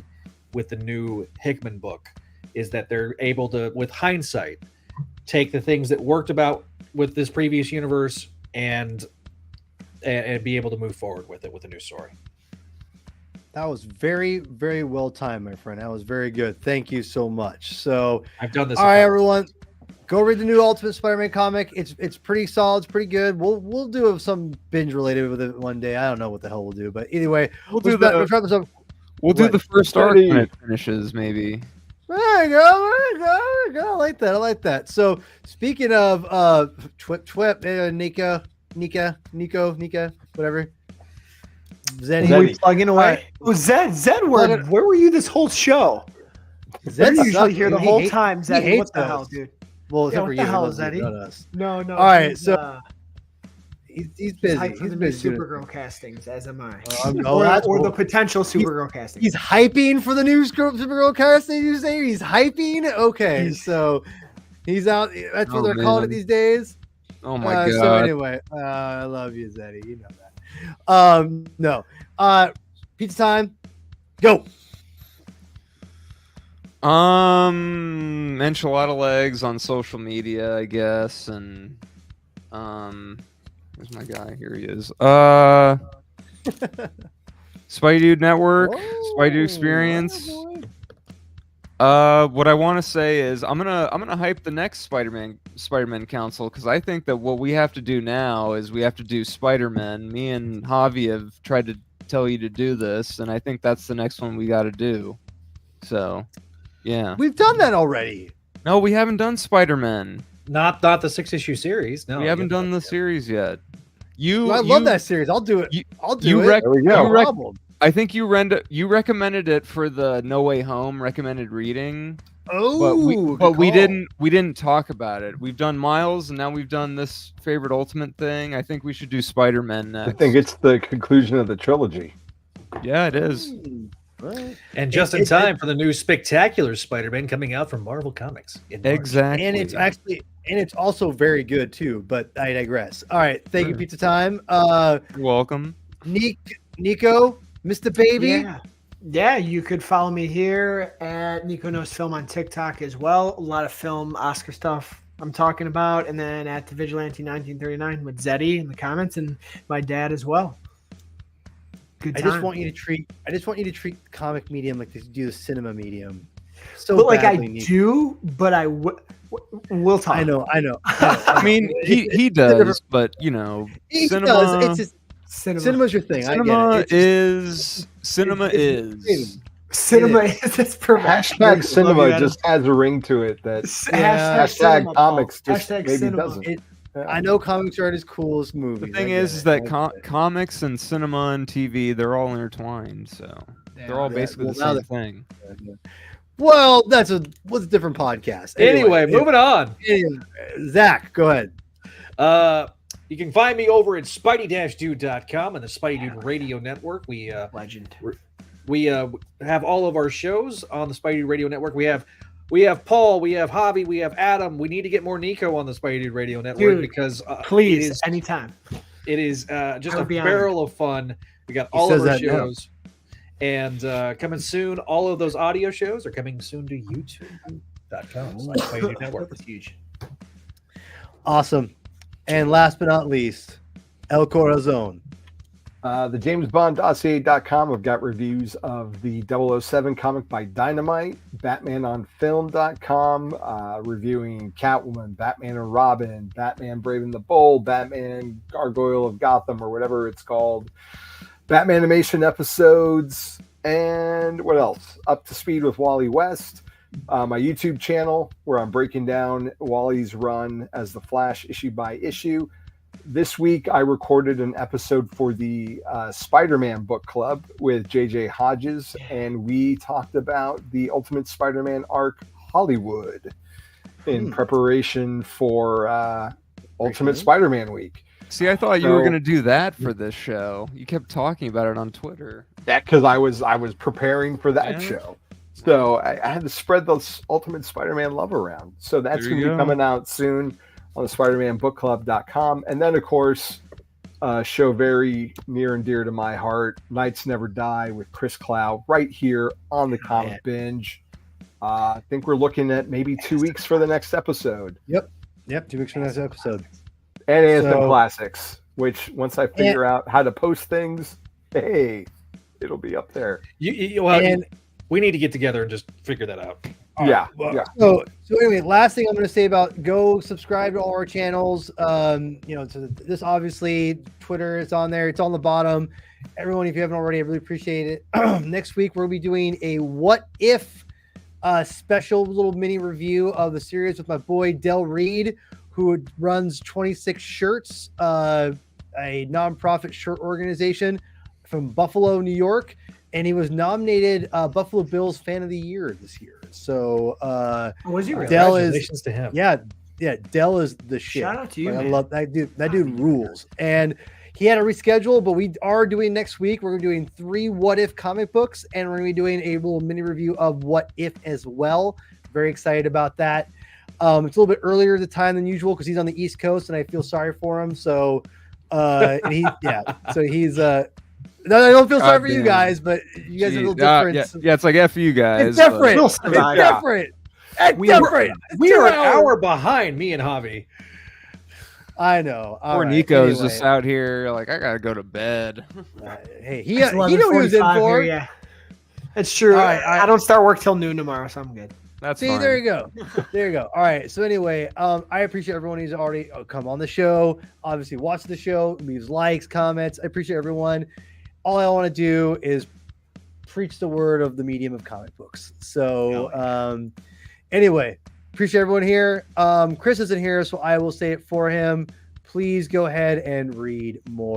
with the new Hickman book, is that they're able to, with hindsight, take the things that worked about with this previous universe and be able to move forward with it with a new story. That was very, very well timed, my friend. That was very good. Thank you so much. So I've done this. All right, everyone, go read the new Ultimate Spider-Man comic. It's pretty solid. It's pretty good. We'll do some binge related with it one day. I don't know what the hell we'll do, but anyway, we'll do the first arc when it finishes, maybe. There you go. I like that. So speaking of Nika, whatever. Zeddy plugging away. Oh, Zed, where were you this whole show? Zed's usually here the whole time. Zeddy, what the hell, dude? Well, what the hell, Zeddy? No. All right, so he's busy. He's for the new Supergirl castings, as am I. Or the potential Supergirl castings. He's hyping for the new Supergirl casting. You say he's hyping? Okay, so he's out. That's what they're calling it these days. Oh my god. So anyway, I love you, Zeddy. You know that. No. Pizza time. Go. Enchilada legs on social media, I guess, and where's my guy? Here he is. Spidey Dude Network, Spidey Dude Experience. What I want to say is I'm gonna hype the next Spider-Man Council, because I think that what we have to do now is we have to do Spider-Man. Me and Javi have tried to tell you to do this, and I think that's the next one we got to do. So, yeah, we've done that already. No, we haven't done Spider-Man. Not the 6-issue series. No, we haven't done the series yet. I love that series. I'll do it. I'll do it. There we go. I think you recommended it for the No Way Home recommended reading. Oh, but we didn't talk about it. We've done Miles, and now we've done this favorite Ultimate thing. I think we should do Spider-Man next. I think it's the conclusion of the trilogy. Yeah, it is. And just in time for the new spectacular Spider-Man coming out from Marvel Comics. Exactly. And it's also very good too, but I digress. All right, thank you, Pizza Time. You're welcome. Nico, Mr. Baby. Yeah, you could follow me here at Nico Knows Film on TikTok as well. A lot of film Oscar stuff I'm talking about, and then at the Vigilante 1939 with Zeddy in the comments, and my dad as well. Good time. I just want you to treat the comic medium like they do the cinema medium. But like I do, but we'll talk. I know. I mean, he does, but cinema. It's just, cinema's your thing. Cinema is. That's perfect. Hashtag cinema just has a ring to it that hashtag comics just maybe cinema. doesn't. I know comics aren't as cool as movies. The thing is that comics and cinema and TV, they're all intertwined, so they're all basically the same thing. Well, that's a different podcast. Anyway, moving on. Zach, go ahead. You can find me over at spidey-dude.com and the Spidey Dude Radio Network. We Legend. we have all of our shows on the Spidey Dude Radio Network. We have Paul, we have Javi, we have Adam. We need to get more Nico on the Spidey Dude Radio Network Dude, because Please, anytime. it is just I a would be barrel of fun. We got He all of says our that now. shows. And coming soon, all of those audio shows are coming soon to YouTube.com/Spidey Dude Network. That's huge. Awesome. And last but not least, El Corazon. The JamesBondDossier.com. I've got reviews of the 007 comic by Dynamite, BatmanOnFilm.com, reviewing Catwoman, Batman and Robin, Batman Brave and the Bold, Batman Gargoyle of Gotham, or whatever it's called, Batman animation episodes, and what else? Up to Speed with Wally West. My YouTube channel where I'm breaking down Wally's run as the Flash issue by issue. This week I recorded an episode for the Spider-Man book club with JJ Hodges, and we talked about the Ultimate Spider-Man arc Hollywood in preparation for Ultimate Spider-Man week. See, I thought you were going to do that for this show. You kept talking about it on Twitter. That because I was preparing for that Yeah. show. So I had to spread the Ultimate Spider-Man love around. So that's There going you to be go. coming out soon on the SpiderManBookClub.com. And then, of course, a show very near and dear to my heart, Nights Never Die with Chris Clow, right here on the Comic Binge. I think we're looking at maybe 2 weeks for the next episode. Yep, 2 weeks from next episode. And Anthem So- Classics, which once I figure out how to post things, hey, it'll be up there. And We need to get together and just figure that out. Yeah. So anyway, last thing I'm going to say about go subscribe to all our channels. So this obviously Twitter is on there. It's on the bottom. Everyone, if you haven't already, I really appreciate it. Next week we'll be doing a what if special little mini review of the series with my boy Del Reed, who runs 26 Shirts, a nonprofit shirt organization from Buffalo, New York. And he was nominated Buffalo Bills Fan of the Year this year. So Was he really? Dell is Congratulations to him. yeah, Dell is the shit. Shout out to you, Like, I man. love that dude. That dude rules. And he had to reschedule, but we are doing next week. We're doing 3 What If comic books, and we're going to be doing a little mini review of What If as well. Very excited about that. It's a little bit earlier the time than usual because he's on the East Coast, and I feel sorry for him. So, so he's No, I don't feel sorry for you Goddamn. guys, but you guys are a little different. Yeah, it's like F you guys. It's different. We'll It's survive. different. It's different. We are an 2 hours. hour behind me and Javi. I know. All Poor right, Nico's anyway. just out here like, I gotta go to bed. Hey, he It's knew what he was in 11:45 for. here, yeah. It's true. All right, I don't start work till noon tomorrow, so I'm good. That's See, fine. there you go. There you go. All right. So anyway, I appreciate everyone who's already come on the show. Obviously, watch the show, leaves likes, comments. I appreciate everyone. All I want to do is preach the word of the medium of comic books. So anyway, appreciate everyone here. Chris isn't here, so I will say it for him. Please go ahead and read more.